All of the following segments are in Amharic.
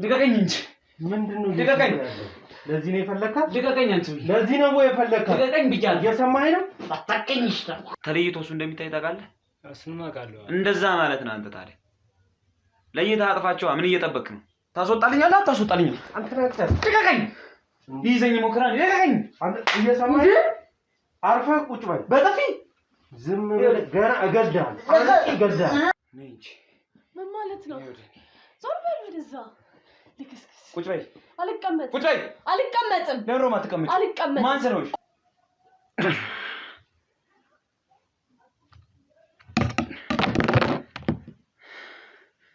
ልቀቀኝ እንጂ ምንድነው ልቀቀኝ ለዚህ ነው የፈለካት ልቀቀኝ አንተ ለዚህ ነው ወይ የፈለካት ልቀቀኝ ብቻ እየሰማኸኝ ነው አታቀኝ ይችላል ተለይቶስ እንደሚታይ ታውቃለህ እሱማ አውቃለሁ እንደዛ ማለት ነው አንተ ታዲያ ለይታ አጥፋቸው ምን እየጠበቅክ ነው ታስወጣልኛለህ አታስወጣልኝም አንተ ነህ ልቀቀኝ ይዘኝ ሞክራለህ ልቀቀኝ አንተ እየሰማኸኝ አርፈህ ቁጭ በል በጥፊ ዝም ብለህ ገና እገድልሃለሁ እገድልሃለሁ ነኝ ምን ማለት ነው ዞር በል ወደዛ ልክስክስ ቁጭ በይ አልቀመጥም ቁጭ በይ አልቀመጥም ለምን ማትቀመጥ አልቀመጥም ማን ስለሆንሽ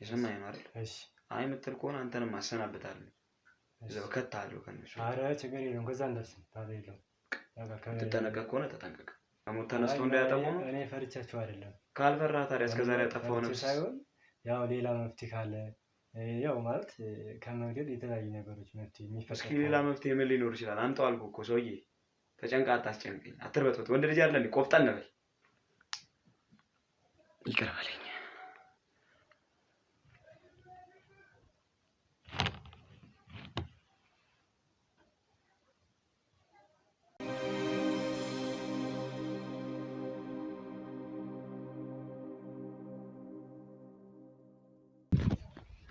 የሰማኸኝ ማለት እሺ አይ ምትል ከሆነ አንተንም አሰናብታለሁ እዛው ከታለሁ ከነሱ ኧረ ችግር የለውም ከዛ እንዳስብ ታዲያ ትጠነቀቅ ከሆነ ተጠንቀቅ አሞት ተነስቶ እንዳያጠቁ ነው እኔ ፈርቻቸው አይደለም ካልፈራ ታዲያ እስከዛሬ ያጠፋው ነው ሳይሆን ያው ሌላ መፍትሄ ካለ ያው ማለት ከመንገድ የተለያዩ ነገሮች መፍትሄ የሚፈጠር እስኪ ሌላ መፍትሄ ምን ሊኖር ይችላል አንተው አልኩህ እኮ ሰውዬ ተጨንቃ አታስጨንቀኝ አትርበትበት ወንድ ልጅ አይደል ቆፍጣን ነበር ይቅር በለኝ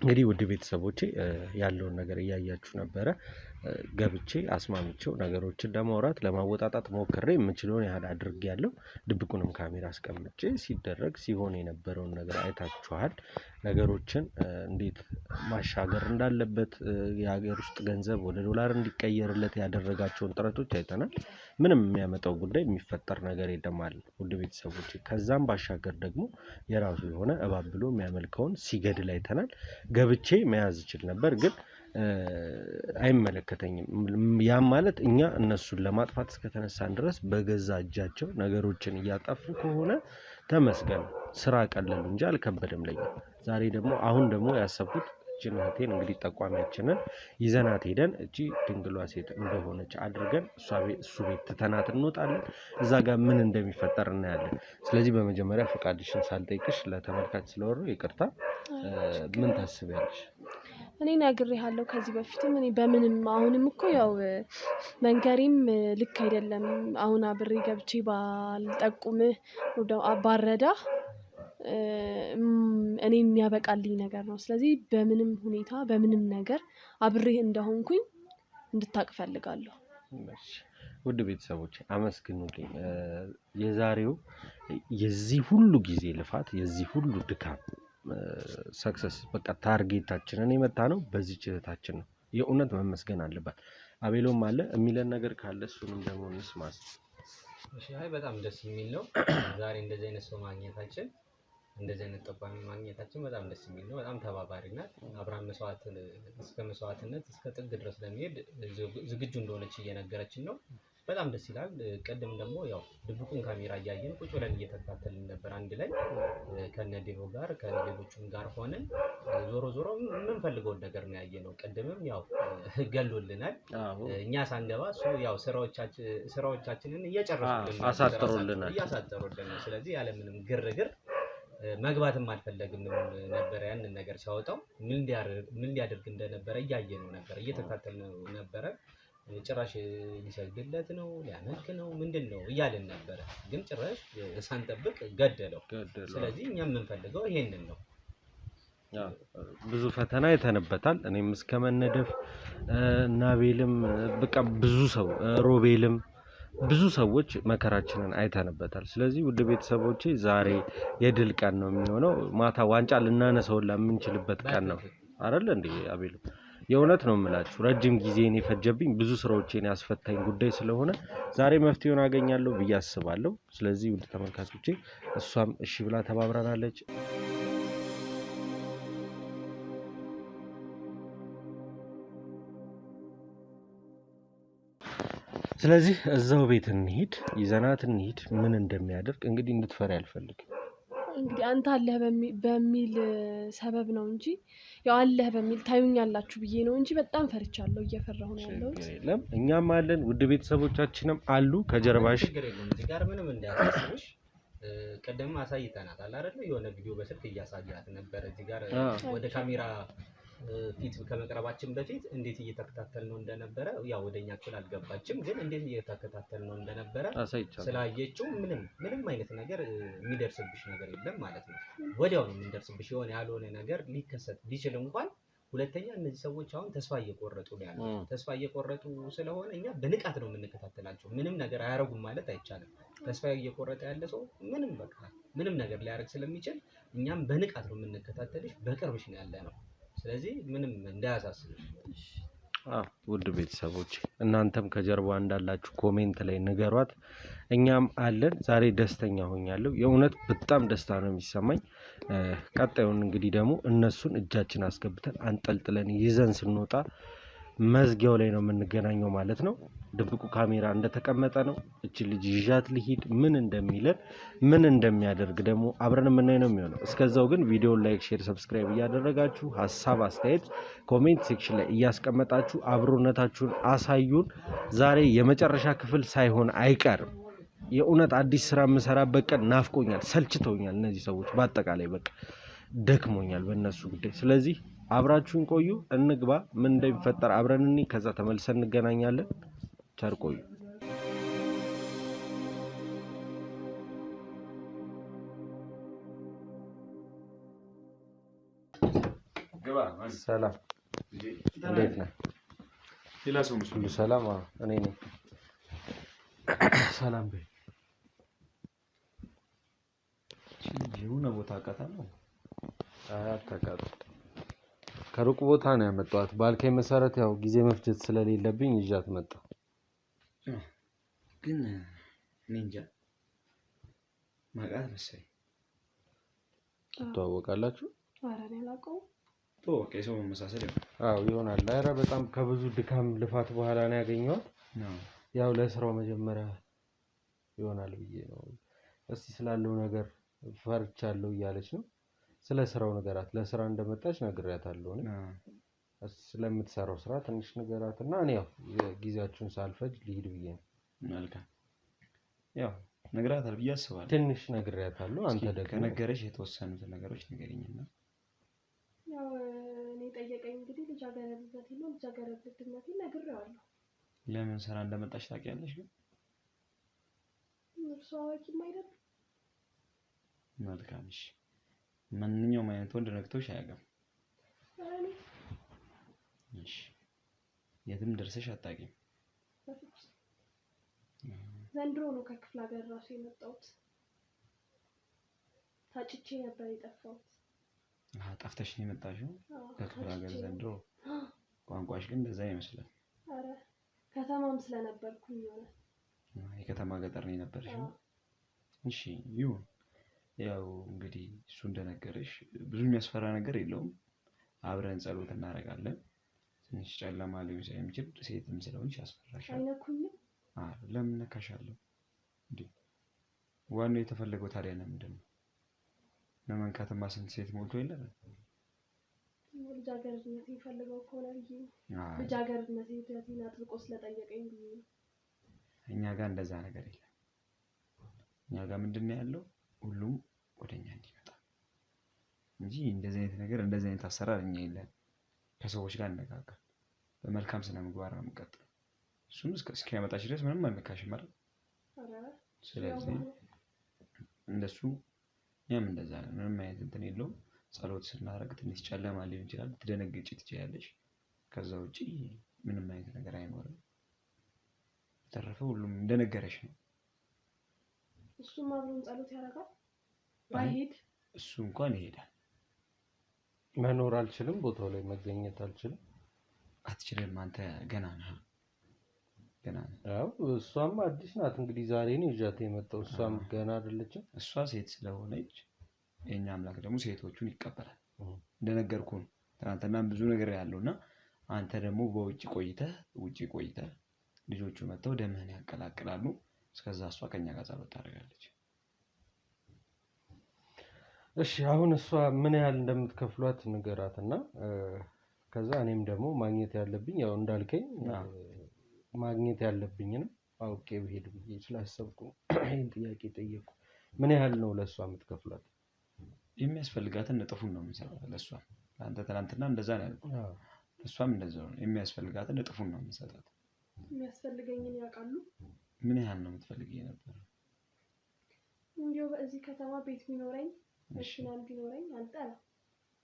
እንግዲህ ውድ ቤተሰቦቼ ያለውን ነገር እያያችሁ ነበረ ገብቼ አስማምቼው ነገሮችን ለማውራት ለማወጣጣት ሞክሬ የምችለውን ያህል አድርጌያለሁ ድብቁንም ካሜራ አስቀምጬ ሲደረግ ሲሆን የነበረውን ነገር አይታችኋል ነገሮችን እንዴት ማሻገር እንዳለበት የሀገር ውስጥ ገንዘብ ወደ ዶላር እንዲቀየርለት ያደረጋቸውን ጥረቶች አይተናል ምንም የሚያመጣው ጉዳይ የሚፈጠር ነገር የለም ማለት ውድ ቤተሰቦቼ ከዛም ባሻገር ደግሞ የራሱ የሆነ እባብ ብሎ የሚያመልከውን ሲገድል አይተናል ገብቼ መያዝ ይችል ነበር ግን አይመለከተኝም ያም ማለት እኛ እነሱን ለማጥፋት እስከተነሳን ድረስ በገዛ እጃቸው ነገሮችን እያጠፉ ከሆነ ተመስገን ስራ ቀለሉ እንጂ አልከበደም ለኛ ዛሬ ደግሞ አሁን ደግሞ ያሰብኩት ጅንህቴን እንግዲህ ተቋሚያችንን ይዘናት ሄደን እጂ ድንግሏ ሴት እንደሆነች አድርገን እሱ ቤት ተተናት እንወጣለን እዛ ጋር ምን እንደሚፈጠር እናያለን ስለዚህ በመጀመሪያ ፈቃድሽን ሳልጠይቅሽ ለተመልካች ስለወሩ ይቅርታ ምን ታስቢያለሽ እኔ ነግሬሃለሁ ከዚህ በፊትም እኔ በምንም አሁንም እኮ ያው መንገሪም ልክ አይደለም አሁን አብሬ ገብቼ ባልጠቁምህ ወደ አባረዳ እኔ የሚያበቃልኝ ነገር ነው ስለዚህ በምንም ሁኔታ በምንም ነገር አብሬህ እንደሆንኩኝ እንድታቅ ፈልጋለሁ ውድ ቤተሰቦች አመስግኑልኝ የዛሬው የዚህ ሁሉ ጊዜ ልፋት የዚህ ሁሉ ድካም ሰክሰስ በቃ ታርጌታችንን የመታ ነው በዚህ ችህታችን ነው የእውነት መመስገን አለበት አቤሎም አለ የሚለን ነገር ካለ እሱንም ደግሞ እንስማስ እሺ አይ በጣም ደስ የሚል ነው ዛሬ እንደዚህ አይነት ሰው ማግኘታችን እንደዚህ አይነት ጠቋሚ ማግኘታችን በጣም ደስ የሚል ነው በጣም ተባባሪ ናት አብራም መስዋዕትነት እስከ ጥግ ድረስ ለሚሄድ ዝግጁ እንደሆነች እየነገረችን ነው በጣም ደስ ይላል ቀደም ደግሞ ያው ድብቁን ካሜራ ያያየን ቁጭ ብለን እየተከታተልን ነበር አንድ ላይ ከነዲሮ ጋር ከሌሎቹም ጋር ሆነን ዞሮ ምን ፈልገው ነገር ነው ያየነው ቀደምም ያው ገሎልናል እኛ ሳንገባ እሱ ያው ስራዎቻችንን እየጨረሱልን እያሳጠሩልን ስለዚህ ያለ ምንም ግርግር መግባትም አልፈለግም ነበር ያንን ነገር ሲያወጣው ምን ሊያደርግ እንደነበረ እያየነው ነበር እየተከታተልን ነበር ጭራሽ ሊሰግድለት ነው ሊያመልክ ነው ምንድነው እያልን ነበር ግን ጭራሽ ሳንጠብቅ ገደለው ስለዚህ እኛም የምንፈልገው ይሄንን ነው ብዙ ፈተና የተነበታል እኔም እስከመነደፍ ናቤልም በቃ ብዙ ሰው ሮቤልም ብዙ ሰዎች መከራችንን አይተንበታል ስለዚህ ውድ ቤተሰቦቼ ዛሬ የድል ቀን ነው የሚሆነው ማታ ዋንጫ ልናነሳው ለምንችልበት ቀን ነው አይደል እንዴ አቤል የእውነት ነው የምላችሁ ረጅም ጊዜን የፈጀብኝ ብዙ ስራዎችን ያስፈታኝ ጉዳይ ስለሆነ ዛሬ መፍትሄውን አገኛለሁ ብዬ አስባለሁ ስለዚህ ውድ ተመልካቾቼ እሷም እሺ ብላ ተባብራናለች ስለዚህ እዛው ቤት እንሂድ ይዘናት እንሂድ ምን እንደሚያደርግ እንግዲህ እንድትፈሪ አልፈልግም እንግዲህ አንተ አለህ በሚል ሰበብ ነው እንጂ ያው አለህ በሚል ታዩኛላችሁ ብዬ ነው እንጂ በጣም ፈርቻለሁ እየፈራሁ ነው ያለው የለም እኛም አለን ውድ ቤተሰቦቻችንም አሉ ከጀርባሽ እዚህ ጋር ምንም እንዳያስብሽ ቀደም አሳይተናል አይደል የሆነ ቪዲዮ በስልክ እያሳያት ነበር እዚህ ጋር ወደ ካሜራ ፊት ከመቅረባችን በፊት እንዴት እየተከታተልነው እንደነበረ ያው ወደኛ ክፍል አልገባችም፣ ግን እንዴት እየተከታተልነው እንደነበረ ስላየችው ምንም አይነት ነገር የሚደርስብሽ ነገር የለም ማለት ነው። ወዲያው ነው የምንደርስብሽ። የሆነ ያልሆነ ነገር ሊከሰት ቢችል እንኳን ሁለተኛ እነዚህ ሰዎች አሁን ተስፋ እየቆረጡ ነው ያሉት። ተስፋ እየቆረጡ ስለሆነ እኛ በንቃት ነው የምንከታተላቸው። ምንም ነገር አያረጉም ማለት አይቻልም። ተስፋ እየቆረጠ ያለ ሰው ምንም ነገር ሊያደርግ ስለሚችል እኛም በንቃት ነው የምንከታተልሽ። በቅርብሽ ነው ያለ ነው። ስለዚህ ምንም እንዳያሳስብሽ። ውድ ቤተሰቦች እናንተም ከጀርባ እንዳላችሁ ኮሜንት ላይ ንገሯት። እኛም አለን። ዛሬ ደስተኛ ሆኛለሁ። የእውነት በጣም ደስታ ነው የሚሰማኝ። ቀጣዩን እንግዲህ ደግሞ እነሱን እጃችን አስገብተን አንጠልጥለን ይዘን ስንወጣ መዝጊያው ላይ ነው የምንገናኘው ማለት ነው። ድብቁ ካሜራ እንደተቀመጠ ነው። እቺ ልጅ ይዣት ልሂድ ምን እንደሚለን ምን እንደሚያደርግ ደግሞ አብረን የምናይ ነው የሚሆነው። እስከዛው ግን ቪዲዮውን ላይክ፣ ሼር፣ ሰብስክራይብ እያደረጋችሁ ሀሳብ አስተያየት ኮሜንት ሴክሽን ላይ እያስቀመጣችሁ አብሮነታችሁን አሳዩን። ዛሬ የመጨረሻ ክፍል ሳይሆን አይቀርም። የእውነት አዲስ ስራ የምሰራበት ቀን ናፍቆኛል፣ ሰልችተውኛል እነዚህ ሰዎች። በአጠቃላይ በቃ ደክሞኛል በእነሱ ጉዳይ። ስለዚህ አብራችሁን ቆዩ። እንግባ፣ ምን እንደሚፈጠር አብረን እንይ። ከዛ ተመልሰን እንገናኛለን። ቸር ቆዩ። ሰላም፣ እንዴት ነህ? ሌላ ሰው ሁሉ ሰላም? እኔ ነኝ። ሰላም በይ። የሆነ ቦታ አውቃታለሁ። አታውቃትም። ከሩቅ ቦታ ነው ያመጣኋት። ባልከኝ መሰረት ያው ጊዜ መፍጀት ስለሌለብኝ ይዣት መጣሁ። ግን እኔ እንጃ ማውቃት መሰለኝ። ትተዋወቃላችሁ? ኧረ እኔ አላውቀውም። ተወቀ የሰው መመሳሰል ይሆናል። ኧረ በጣም ከብዙ ድካም ልፋት በኋላ ነው ያገኘኋት። ያው ለስራው መጀመሪያ ይሆናል ብዬ ነው። እስቲ ስላለው ነገር ፈርቻለሁ እያለች ነው። ስለ ስራው ነገራት። ለስራ እንደመጣች ነግሬያታለሁ። ስለምትሰራው ስራ ትንሽ ነገራትና እኔ ያው ጊዜያችሁን ሳልፈጅ ልሂድ ብዬ ነው። መልካም፣ ያው ነግራታል ብዬ አስባለሁ። ትንሽ ነግሬያታለሁ። አንተ ደግሞ ከነገረሽ የተወሰኑትን ነገሮች ንገሪኝና። ያው እኔ ጠየቀኝ እንግዲህ ልጃገረድነቴን ነግሬዋለሁ። ለምን ስራ እንደመጣች ታውቂያለሽ? ግን እርሱ አዋቂም አይደለም። መልካም፣ እሺ። ማንኛውም አይነት ወንድ ነግቶሽ አያውቅም? እሺ። የትም ደርሰሽ አታውቂም? ዘንድሮ ነው ከክፍለ ሀገር ራሱ የመጣሁት። ታጭቼ ነበር የጠፋሁት። ጠፍተሽ ነው የመጣሽው ከክፍለ ሀገር ዘንድሮ? ቋንቋሽ ግን እንደዛ ይመስላል። ኧረ ከተማም ስለነበርኩኝ ሆነ። የከተማ ገጠር ነው የነበርሽው? እሺ ይሁን። ያው እንግዲህ እሱ እንደነገረሽ ብዙ የሚያስፈራ ነገር የለውም። አብረን ጸሎት እናደርጋለን። ትንሽ ጨለማ ሊሆን ስለሚችል ሴትም ስለሆንሽ ያስፈራሻል። አይነኩኝም? ለምን ነካሻለሁ እንዴ? ዋናው የተፈለገው ታዲያ ለምንድን ነው? ለመንካትማ ስንት ሴት ሞልቶ የለም? ልጃገረድነቴን ፈልገው ከሆነ ብዬ ነው። ልጃገረድነቴን አጥብቆ ስለጠየቀኝ ብዬ ነው። እኛ ጋር እንደዛ ነገር የለም። እኛ ጋር ምንድን ነው ያለው? ሁሉም ወደኛ እንዲመጣ እንጂ እንደዚህ አይነት ነገር እንደዚህ አይነት አሰራር እኛ የለን። ከሰዎች ጋር እንነጋገር፣ በመልካም ስነ ምግባር ነው የምንቀጥለው። እሱም እስኪያመጣሽ ድረስ ምንም አንነካሽም አይደል? ስለዚህ እንደሱ እኛም እንደዛ ነው። ምንም አይነት እንትን የለውም። ጸሎት ስናደርግ ትንሽ ጨለማ ሊሆን ይችላል፣ ትደነግጪ ትችያለሽ። ከዛ ውጪ ምንም አይነት ነገር አይኖርም። በተረፈ ሁሉም እንደነገረሽ ነው። እሱም አብሮን ጸሎት ያደርጋል። ባይሄድ እሱ እንኳን ይሄዳል። መኖር አልችልም፣ ቦታው ላይ መገኘት አልችልም። አትችልም? አንተ ገና ነህ። ያው እሷም አዲስ ናት እንግዲህ ዛሬ ነው ይዣት የመጣው። እሷም ገና አይደለችም። እሷ ሴት ስለሆነች የኛ አምላክ ደግሞ ሴቶቹን ይቀበላል። እንደነገርኩ ነው። ትናንትናም ብዙ ነገር ያለውና አንተ ደግሞ በውጪ ቆይተህ ልጆቹ መጥተው ደምህን ያቀላቅላሉ። እስከዛ እሷ ከኛ ጋር ጸሎት ታደርጋለች። እሺ አሁን እሷ ምን ያህል እንደምትከፍሏት ንገራትና ከዛ እኔም ደግሞ ማግኘት ያለብኝ ያው እንዳልከኝ ማግኘት ያለብኝንም አውቄ ብሄድ ብዬ ስላሰብኩ ይሄን ጥያቄ ጠየቅኩ። ምን ያህል ነው ለእሷ የምትከፍሏት? የሚያስፈልጋትን እጥፉን ነው የምንሰራው ለእሷ። አንተ ትናንትና እንደዛ ነው ያልኩት። እሷም እንደዛው ነው። የሚያስፈልጋትን እጥፉን ነው የምሰጣት። የሚያስፈልገኝን ያውቃሉ። ምን ያህል ነው የምትፈልጊው ነበር? እንዲያው በዚህ ከተማ ቤት ቢኖረኝ መኪናም ቢኖረኝ አልጠላም።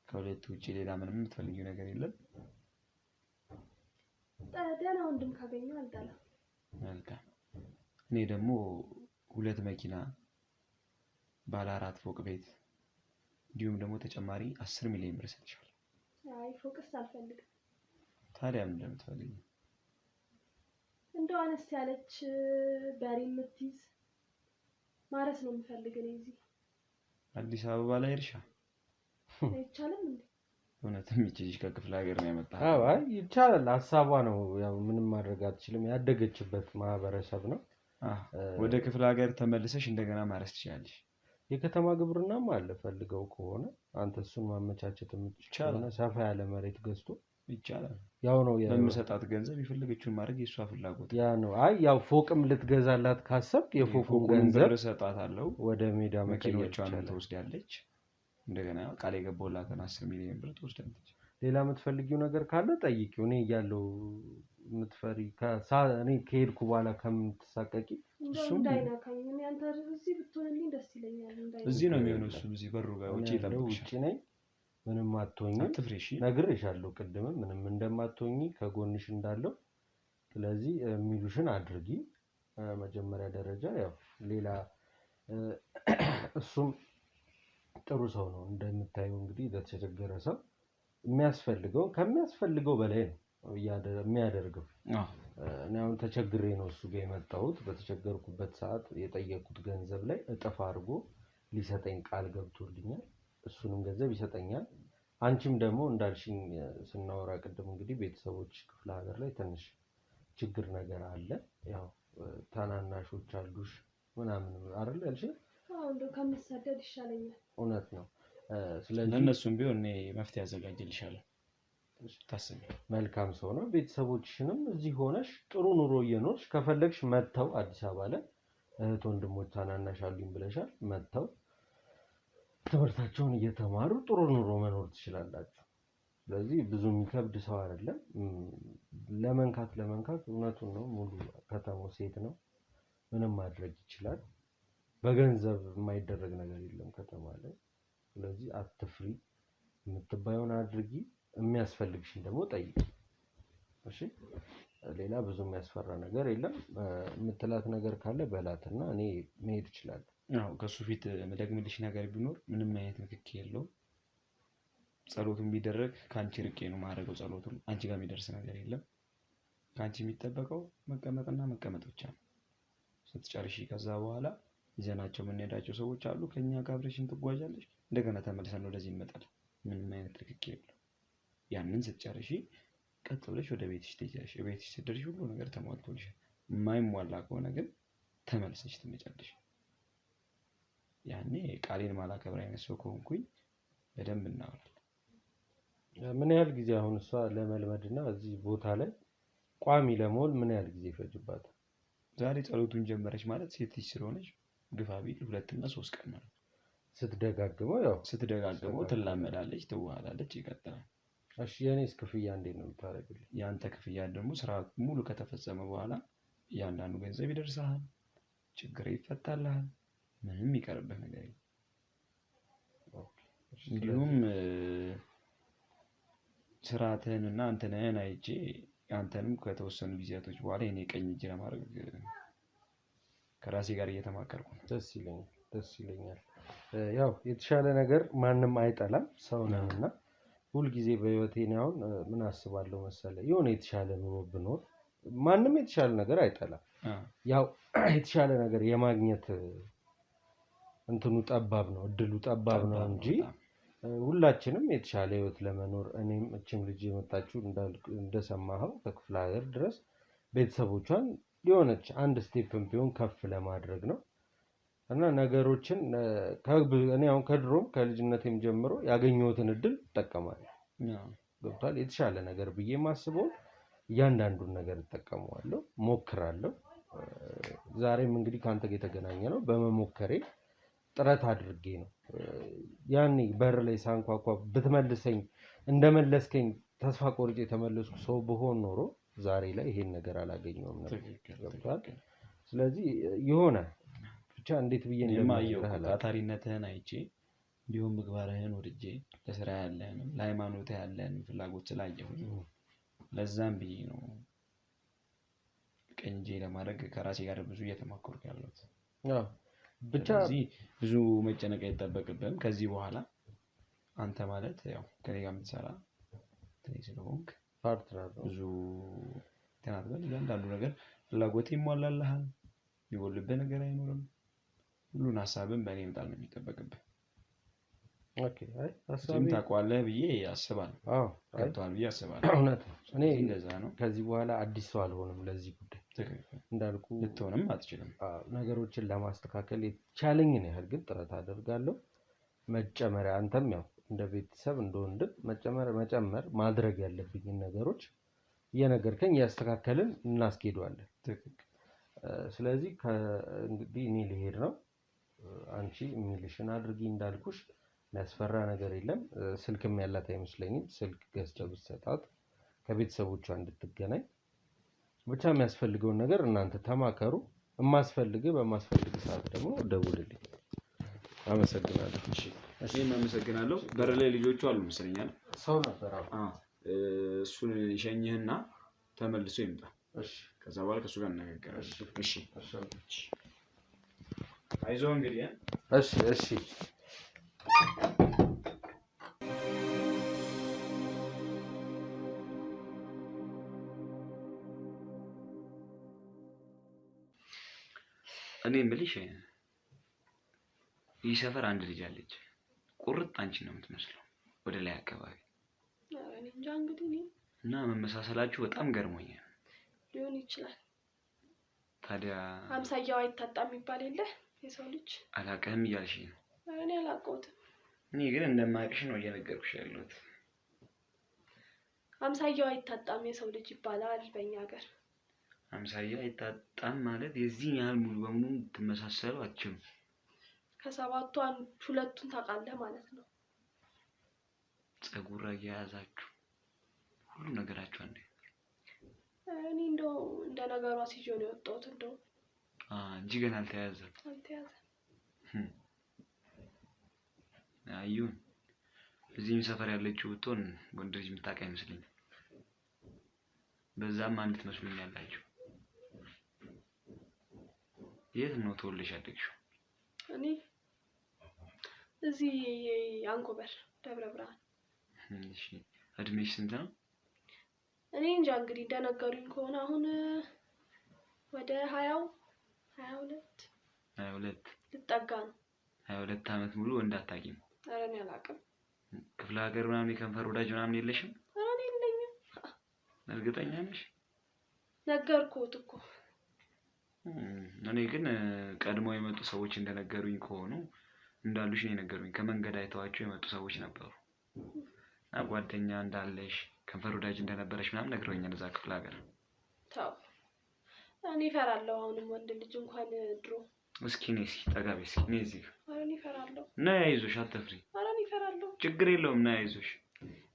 ከሁለቱ ውጪ ሌላ ምንም የምትፈልጊው ነገር የለም? ደህና ወንድም ካገኘሁ አልጠላም። መልካም። እኔ ደግሞ 2 መኪና፣ ባለ 4 ፎቅ ቤት እንዲሁም ደግሞ ተጨማሪ 10 ሚሊዮን ብር ሰጥሻለሁ። አይ ፎቅስ አልፈልግም። ታዲያ ምን እንደምትፈልጊው? እንደው አነስ ያለች በሬ የምትይዝ ማረስ ነው የምፈልግ። እኔ እዚህ አዲስ አበባ ላይ እርሻ አይቻልም እንዴ? እውነትም ይቺ ከክፍለ ሀገር ነው ያመጣው? አይ ይቻላል። ሀሳቧ ነው። ያው ምንም ማድረግ አትችልም። ያደገችበት ማህበረሰብ ነው። ወደ ክፍለ ሀገር ተመልሰሽ እንደገና ማረስ ትችላለሽ። የከተማ ግብርናም አለ። ፈልገው ከሆነ አንተ እሱን ማመቻቸት የምትችል ከሆነ ሰፋ ያለ መሬት ገዝቶ ይቻላል። ያው ነው በምሰጣት ገንዘብ የፈለገችውን ማድረግ የሷ ፍላጎት ያ ነው። አይ ያው ፎቅም ልትገዛላት ካሰብክ የፎቁን ገንዘብ እሰጣታለሁ፣ ወደ ሜዳ መኪኖቿን ትወስዳለች። እንደገና ቃል የገባሁላትን 10 ሚሊዮን ብር ትወስዳለች። ሌላ የምትፈልጊው ነገር ካለ ጠይቂው። እኔ እያለሁ የምትፈሪ እኔ ከሄድኩ በኋላ ከምትሳቀቂ እሱም እንዳይናካኝ እኔ አንተ እዚህ ብትሆንልኝ ደስ ይለኛል። እዚህ ነው የሚሆነው። እሱ እዚህ በሩ ጋር ውጪ ይጠብቅሻል። ውጪ ነኝ፣ ምንም አትሆኚ። አትፍሪሽ። ነግሬሻለሁ ቅድምም ምንም እንደማትሆኚ ከጎንሽ እንዳለው። ስለዚህ የሚሉሽን አድርጊ። መጀመሪያ ደረጃ ያው ሌላ እሱም ጥሩ ሰው ነው እንደምታየው። እንግዲህ ለተቸገረ ሰው የሚያስፈልገው ከሚያስፈልገው በላይ ነው የሚያደርገው። እኔ አሁን ተቸግሬ ነው እሱ ጋር የመጣሁት። በተቸገርኩበት ሰዓት የጠየቁት ገንዘብ ላይ እጥፍ አድርጎ ሊሰጠኝ ቃል ገብቶልኛል። እሱንም ገንዘብ ይሰጠኛል። አንቺም ደግሞ እንዳልሽኝ ስናወራ ቅድም እንግዲህ ቤተሰቦች ክፍለ ሀገር ላይ ትንሽ ችግር ነገር አለ። ያው ታናናሾች አሉሽ ምናምን አይደል ያልሽኝ? አዎ እንደው ከምሰደድ ይሻለኛል። እውነት ነው። ስለዚህ ለእነሱም ቢሆን እኔ መፍትሄ አዘጋጅልሻለሁ። ታስቢ። መልካም ሰው ነው። ቤተሰቦችሽንም እዚህ ሆነሽ ጥሩ ኑሮ እየኖርሽ ከፈለግሽ መጥተው አዲስ አበባ ላይ እህት ወንድሞች ታናናሽ አሉኝ ብለሻል። መጥተው ትምህርታቸውን እየተማሩ ጥሩ ኑሮ መኖር ትችላላችሁ። ስለዚህ ብዙ የሚከብድ ሰው አይደለም። ለመንካት እውነቱን ነው። ሙሉ ከተማው ሴት ነው። ምንም ማድረግ ይችላል። በገንዘብ የማይደረግ ነገር የለም ከተማ ላይ። ስለዚህ አትፍሪ። የምትባየውን አድርጊ። የሚያስፈልግሽን ደግሞ ጠይቂ። እሺ፣ ሌላ ብዙ የሚያስፈራ ነገር የለም። የምትላት ነገር ካለ በላትና እኔ መሄድ እችላለሁ። አዎ፣ ከሱ ፊት መደግምልሽ ነገር ቢኖር ምንም አይነት ንክኪ የለውም። ጸሎቱን ቢደረግ ከአንቺ ርቄ ነው ማድረገው። ጸሎቱን አንቺ ጋር የሚደርስ ነገር የለም። ከአንቺ የሚጠበቀው መቀመጥና መቀመጥ ብቻ ነው። ስትጨርሺ ከዛ በኋላ ይዘናቸው የምንሄዳቸው ሰዎች አሉ። ከኛ ጋር አብረሽን ትጓዣለሽ። እንደገና ተመልሰን ወደዚህ እንመጣለን። ምንም አይነት ንክኪ የለም። ያንን ስትጨርሺ ቀጥ ብለሽ ወደ ቤትሽ ትሄጃለሽ። ቤትሽ ስትደርሺ ሁሉ ነገር ተሟልቶልሻል። የማይሟላ ከሆነ ግን ተመልሰሽ ትመጫለሽ። ያኔ ቃሌን ማላከብር አይነት ሰው ከሆንኩኝ በደንብ እናወራለን። ምን ያህል ጊዜ አሁን እሷ ለመልመድና እዚህ ቦታ ላይ ቋሚ ለመሆን ምን ያህል ጊዜ ይፈጅባታል? ዛሬ ጸሎቱን ጀመረች ማለት ሴት ልጅ ስለሆነች ግፋ ቢል 2 እና 3 ቀን ማለት ስትደጋግመው ትላመዳለች፣ ትዋሃዳለች፣ ይቀጥላል። እሺ፣ የኔስ ክፍያ እንዴት ነው የምታደርግልኝ? ያንተ ክፍያ ደግሞ ስራ ሙሉ ከተፈጸመ በኋላ እያንዳንዱ ገንዘብ ይደርሳል። ችግር ይፈታልሃል። ምንም ይቀርብህ ነገር የለም። እንዲሁም ስራትህንና አንተነህን አይቼ አንተንም ከተወሰኑ ጊዜያቶች በኋላ የኔ ቀኝ እጅ ለማድረግ ከራሴ ጋር እየተማከርኩ ነው። ደስ ይለኛል። ያው የተሻለ ነገር ማንም አይጠላም፣ ሰው ነውና ሁልጊዜ በህይወቴ ነው አሁን ምን አስባለሁ መሰለህ፣ የሆነ የተሻለ ኑሮ ብኖር ማንም የተሻለ ነገር አይጠላም። ያው የተሻለ ነገር የማግኘት እንትኑ ጠባብ ነው፣ እድሉ ጠባብ ነው እንጂ ሁላችንም የተሻለ ህይወት ለመኖር እኔም እቺም ልጅ የመጣችው እንደሰማኸው ከክፍለ ሀገር ድረስ ቤተሰቦቿን ሊሆነች አንድ ስቴፕም ቢሆን ከፍ ለማድረግ ነው እና ነገሮችን እኔ አሁን ከድሮም ከልጅነቴም ጀምሮ ያገኘሁትን እድል እጠቀማለሁ። ገብቷል? የተሻለ ነገር ብዬ የማስበው እያንዳንዱን ነገር እጠቀመዋለሁ፣ ሞክራለሁ። ዛሬም እንግዲህ ከአንተ ጋር የተገናኘ ነው በመሞከሬ ጥረት አድርጌ ነው። ያኔ በር ላይ ሳንኳኳ ብትመልሰኝ እንደመለስከኝ ተስፋ ቆርጬ የተመለስኩ ሰው ብሆን ኖሮ ዛሬ ላይ ይሄን ነገር አላገኘውም ነበር። ገብቶሃል? ስለዚህ የሆነ ብቻ እንዴት ብዬ እንደማየው ታታሪነትህን አይቼ እንዲሁም ምግባርህን ወድጄ ለስራ ያለህንም ለሃይማኖት ያለህንም ፍላጎት ስላየሁኝ ለዛም ብዬ ነው ቀንጄ ለማድረግ ከራሴ ጋር ብዙ እየተማከርኩ ያለሁት። ብቻ ብዙ መጨነቅ አይጠበቅብህም ከዚህ በኋላ አንተ ማለት ያው ከኔ ጋር የምትሰራ ከኔ ስለሆንክ ፓርትነር ብዙ ተናግረን እያንዳንዱ ነገር ፍላጎት ይሟላልሃል፣ የሚጎልብህ ነገር አይኖርም። ሁሉን ሀሳብን በእኔ መጣል ነው የሚጠበቅብህ። ኦኬ አይ ሀሳቤን ታውቀዋለህ ብዬ አስባለሁ። ገብቶሃል ብዬ አስባለሁ። እውነት ነው። እኔ እንደዛ ነው። ከዚህ በኋላ አዲስ ሰው አልሆንም ለዚህ ጉዳይ። እንዳልኩ ልትሆንም አትችልም። ነገሮችን ለማስተካከል የተቻለኝን ያህል ግን ጥረት አደርጋለሁ። መጨመሪያ አንተም ያው እንደ ቤተሰብ እንደ ወንድም መጨመር ማድረግ ያለብኝን ነገሮች እየነገርከኝ እያስተካከልን እናስኬደዋለን። ስለዚህ እንግዲህ እኔ ልሄድ ነው። አንቺ የሚልሽን አድርጊ። እንዳልኩሽ የሚያስፈራ ነገር የለም። ስልክም ያላት አይመስለኝም። ስልክ ገዝተህ ብትሰጣት ከቤተሰቦቿ እንድትገናኝ ብቻ የሚያስፈልገውን ነገር እናንተ ተማከሩ። በማስፈልግ ሰዓት ደግሞ ደውልልኝ። አመሰግናለሁ። እኔም አመሰግናለሁ። በር ላይ ልጆቹ አሉ መሰለኝ። ሰው ነበር። እሱን ይሸኝህና ተመልሶ ይምጣ። ከዛ በኋላ ከእሱ ጋር እንነጋገራለን። አይዞህ እንግዲህ። እሺ እኔ የምልሽ ይህ ሰፈር አንድ ልጅ አለች። ቁርጥ አንቺ ነው የምትመስለው ወደ ላይ አካባቢ። እኔ እንጃ እንግዲህ እና መመሳሰላችሁ በጣም ገርሞኛል። ሊሆን ይችላል። ታዲያ አምሳያው አይታጣም የሚባል የለ የሰው ልጅ። አላውቅህም እያልሽ ነው? እኔ አላውቀውትም። እኔ ግን እንደማውቅሽ ነው እየነገርኩሽ ያለሁት። አምሳያው አይታጣም የሰው ልጅ ይባላል በእኛ ሀገር። አምሳያ አይታጣም ማለት የዚህ ያህል ሙሉ በሙሉ ትመሳሰሉ አትችሉም። ከሰባቱ ሁለቱን ታውቃለህ ማለት ነው። ፀጉር አያያዛችሁ ሁሉ ነገራችሁ አንዴ። እኔ እንደው እንደ ነገሩ አስይዤ ነው የወጣሁት። እንደው እንጂ ገና አልተያዘም። አዩን እዚህም ሰፈር ያለችው ብትሆን ወንድ ልጅ የምታውቅ አይመስለኝም። በዛም አንድ ትመስሉኛላችሁ። የት ነው ተወልደሽ ያደግሽው? እኔ እዚህ አንኮበር ደብረ ብርሃን። እሺ እድሜሽ ስንት ነው? እኔ እንጃ እንግዲህ እንደነገሩኝ ከሆነ አሁን ወደ 22 ልጠጋ ነው። 22 ዓመት ሙሉ ወንድ አታውቂም? ኧረ እኔ አላውቅም። ክፍለ ሀገር ምናምን የከንፈር ወዳጅ ምናምን የለሽም? ኧረ እኔ የለኝም። እርግጠኛ ነሽ? ነገርኩት እኮ። እኔ ግን ቀድሞ የመጡ ሰዎች እንደነገሩኝ ከሆኑ እንዳሉሽ ነው የነገሩኝ። ከመንገድ አይተዋቸው የመጡ ሰዎች ነበሩ። እና ጓደኛ እንዳለሽ ከንፈር ወዳጅ እንደነበረሽ ምናምን ነግረውኛል እዛ ክፍለ ሀገር። ታው እኔ እፈራለሁ አሁንም ወንድ ልጅ እንኳን ድሮ። እስኪ ነይ ጠጋ በይ እስኪ ነይ እዚህ። ኧረ እኔ እፈራለሁ። ነይ አይዞሽ አትፍሪ። ኧረ እኔ እፈራለሁ። ችግር የለውም ነይ አይዞሽ።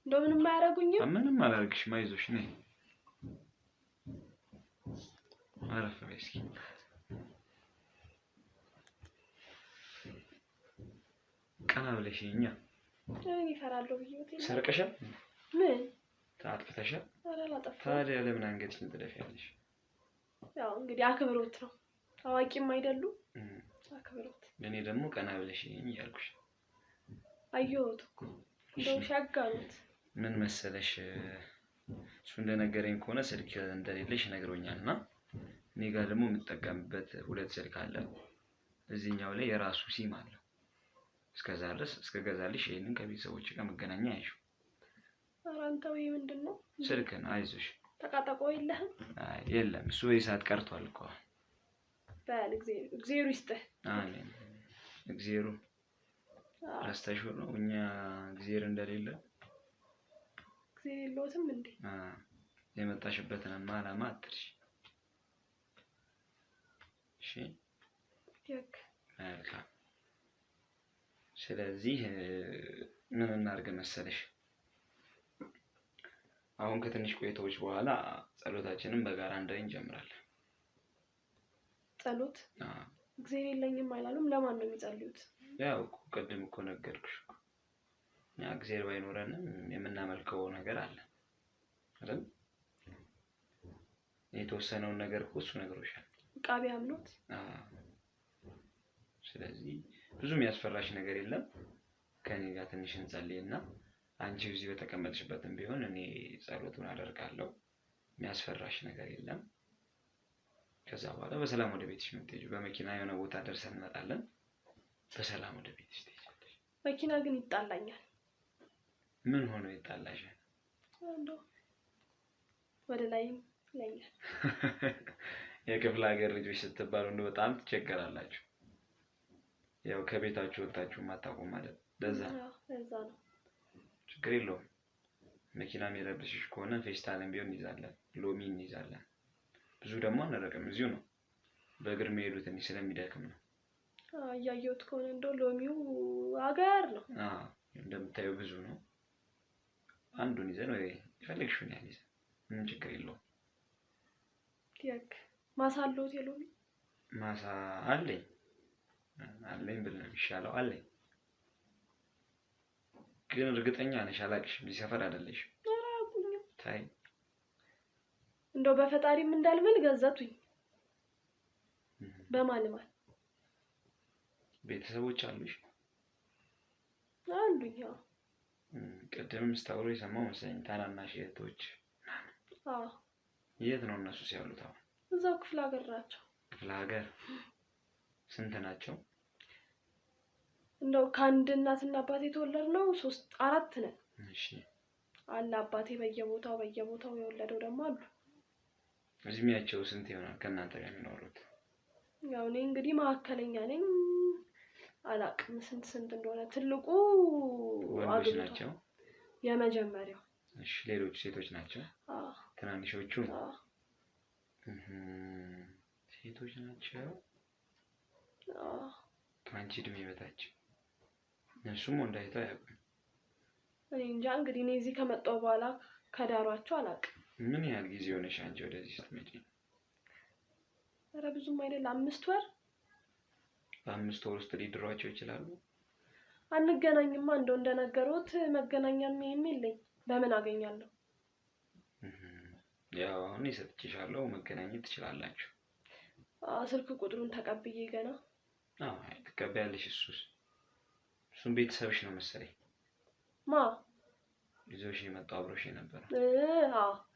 እንደው ምንም አያደርጉኝም? ምንም አላደርግሽም አይዞሽ ነይ። አረፍ በይ እስኪ። ቀና ብለሽኛ። እኔ እፈራለሁ ብዬሽ ነው። ሰርቀሻል? ምን አጥፍተሻል? ኧረ አላጠፋሁም። ታዲያ ለምን አንገትሽን ትደፊያለሽ? ያው እንግዲህ አክብሮት ነው። አዋቂም አይደሉ? አክብሮት። እኔ ደግሞ ቀና ብለሽኝ እያልኩሽ። አየሁት እኮ እንደው ሻጋሉት። ምን መሰለሽ እሱ እንደነገረኝ ከሆነ ስልክ እንደሌለሽ ነግሮኛልና እኔ ጋር ደግሞ የምጠቀምበት 2 ስልክ አለ። እዚህኛው ላይ የራሱ ሲም አለው። እስከዛ ድረስ እስከገዛልሽ ይሄንን ከቤተሰቦች ጋር መገናኛ ያይሽው። ኧረ አንተ ወይ ምንድነው? ስልክን አይዞሽ። ተቃጠቆ የለህም? አይ የለም እሱ በሰዓት ቀርቷል እኮ። በል እግዚአብሔር ይስጥህ። አሜን። እግዚአብሔር ረስተሽው ነው እኛ እግዚአብሔር እንደሌለ። እግዚአብሔር የለውም እንዴ? የመጣሽበትን ዓላማ አትርሺ። እሺ ይክ መልካም። ስለዚህ ምን እናድርግ መሰለሽ? አሁን ከትንሽ ቆይታዎች በኋላ ጸሎታችንን በጋራ እንጀምራለን። ጸሎት እግዚአብሔር የለኝም አይላሉም። ለማን ነው የሚጸልዩት? ያው ቅድም እኮ ነገርኩሽ እኮ እኛ እግዚአብሔር ባይኖረንም የምናመልከው ነገር አለ አይደል? የተወሰነውን ነገር እኮ እሱ ነግሮሻል። ቃቢ አምኖት። ስለዚህ ብዙ የሚያስፈራሽ ነገር የለም። ከኔ ጋር ትንሽ እንጸልይና አንቺ እዚህ በተቀመጥሽበትም ቢሆን እኔ ጸሎቱን አደርጋለሁ። የሚያስፈራሽ ነገር የለም። ከዛ በኋላ በሰላም ወደ ቤትሽ የምትሄጂው በመኪና የሆነ ቦታ ደርሰን እንመጣለን። በሰላም ወደ ቤትሽ ትሄጃለሽ። መኪና ግን ይጣላኛል። ምን ሆኖ ይጣላሻል? እንደው ወደ ላይም ይለኛል። የክፍለ ሀገር ልጆች ስትባሉ እንደው በጣም ትቸገራላችሁ። ያው ከቤታችሁ ወጣችሁ ማታውቁ ማለት ለዛ ነው። ችግር የለውም። መኪና የሚረብሽሽ ከሆነ ፌስታልን ቢሆን እንይዛለን፣ ሎሚ እንይዛለን። ብዙ ደግሞ አንረቅም፣ እዚሁ ነው። በእግር መሄዱ ትንሽ ስለሚደክም ነው። እያየሁት ከሆነ እንደው ሎሚው አገር ነው። እንደምታየው ብዙ ነው። አንዱን ይዘን ወይ የፈለግሽውን ያህል ይዘን ምንም ችግር የለውም። ማሳ አለዎት? የሎሚ ማሳ አለኝ ብል ነው የሚሻለው። አለኝ ግን እርግጠኛ ነሽ? አላቅሽም። እዚህ ሰፈር አይደለሽም? ታይ እንደው በፈጣሪም እንዳልምል ገዘቱኝ። በማልማል ቤተሰቦች አሉሽ? አሉኝ። ቅድምም ስታወሩ የሰማው መሰለኝ ታናናሽ እህቶች። የት ነው እነሱ ሲያሉት? አሁን እዛው ክፍለ ሀገር ናቸው። ክፍለ ሀገር? ስንት ናቸው? እንደው ከአንድ እናትና አባቴ የተወለድነው 4 ነን። እሺ። አለ አባቴ በየቦታው የወለደው ደግሞ አሉ። እድሜያቸው ስንት ይሆናል ከእናንተ ጋር የሚኖሩት? ያው እኔ እንግዲህ መካከለኛ ነኝ። አላቅም ስንት እንደሆነ። ትልቁ ወንዶች ናቸው? የመጀመሪያው። እሺ። ሌሎች ሴቶች ናቸው? ትናንሾቹ? ሴቶች ናቸው። ከአንቺ እድሜ በታች። እነሱም ወንድ አይተው አያውቁም? እኔ እንጃ እንግዲህ እኔ እዚህ ከመጣሁ በኋላ ከዳሯቸው አላውቅም። ምን ያህል ጊዜ ሆነሽ አንቺ ወደዚህ ስትመጪ? ኧረ ብዙም አይደል፣ 5 ወር። በ5 ወር ውስጥ ሊድሯቸው ይችላሉ? አንገናኝማ። እንደነገሩት መገናኛም የለኝ። በምን አገኛለሁ? ያው አሁን ይሰጥችሻለሁ፣ መገናኘት ትችላላችሁ። ስልክ ቁጥሩን ተቀብዬ ገና። ትቀበያለሽ? እሱም ቤተሰብሽ ነው መሰለኝ። ማ ይዞሽ የመጣው አብሮሽ የነበረ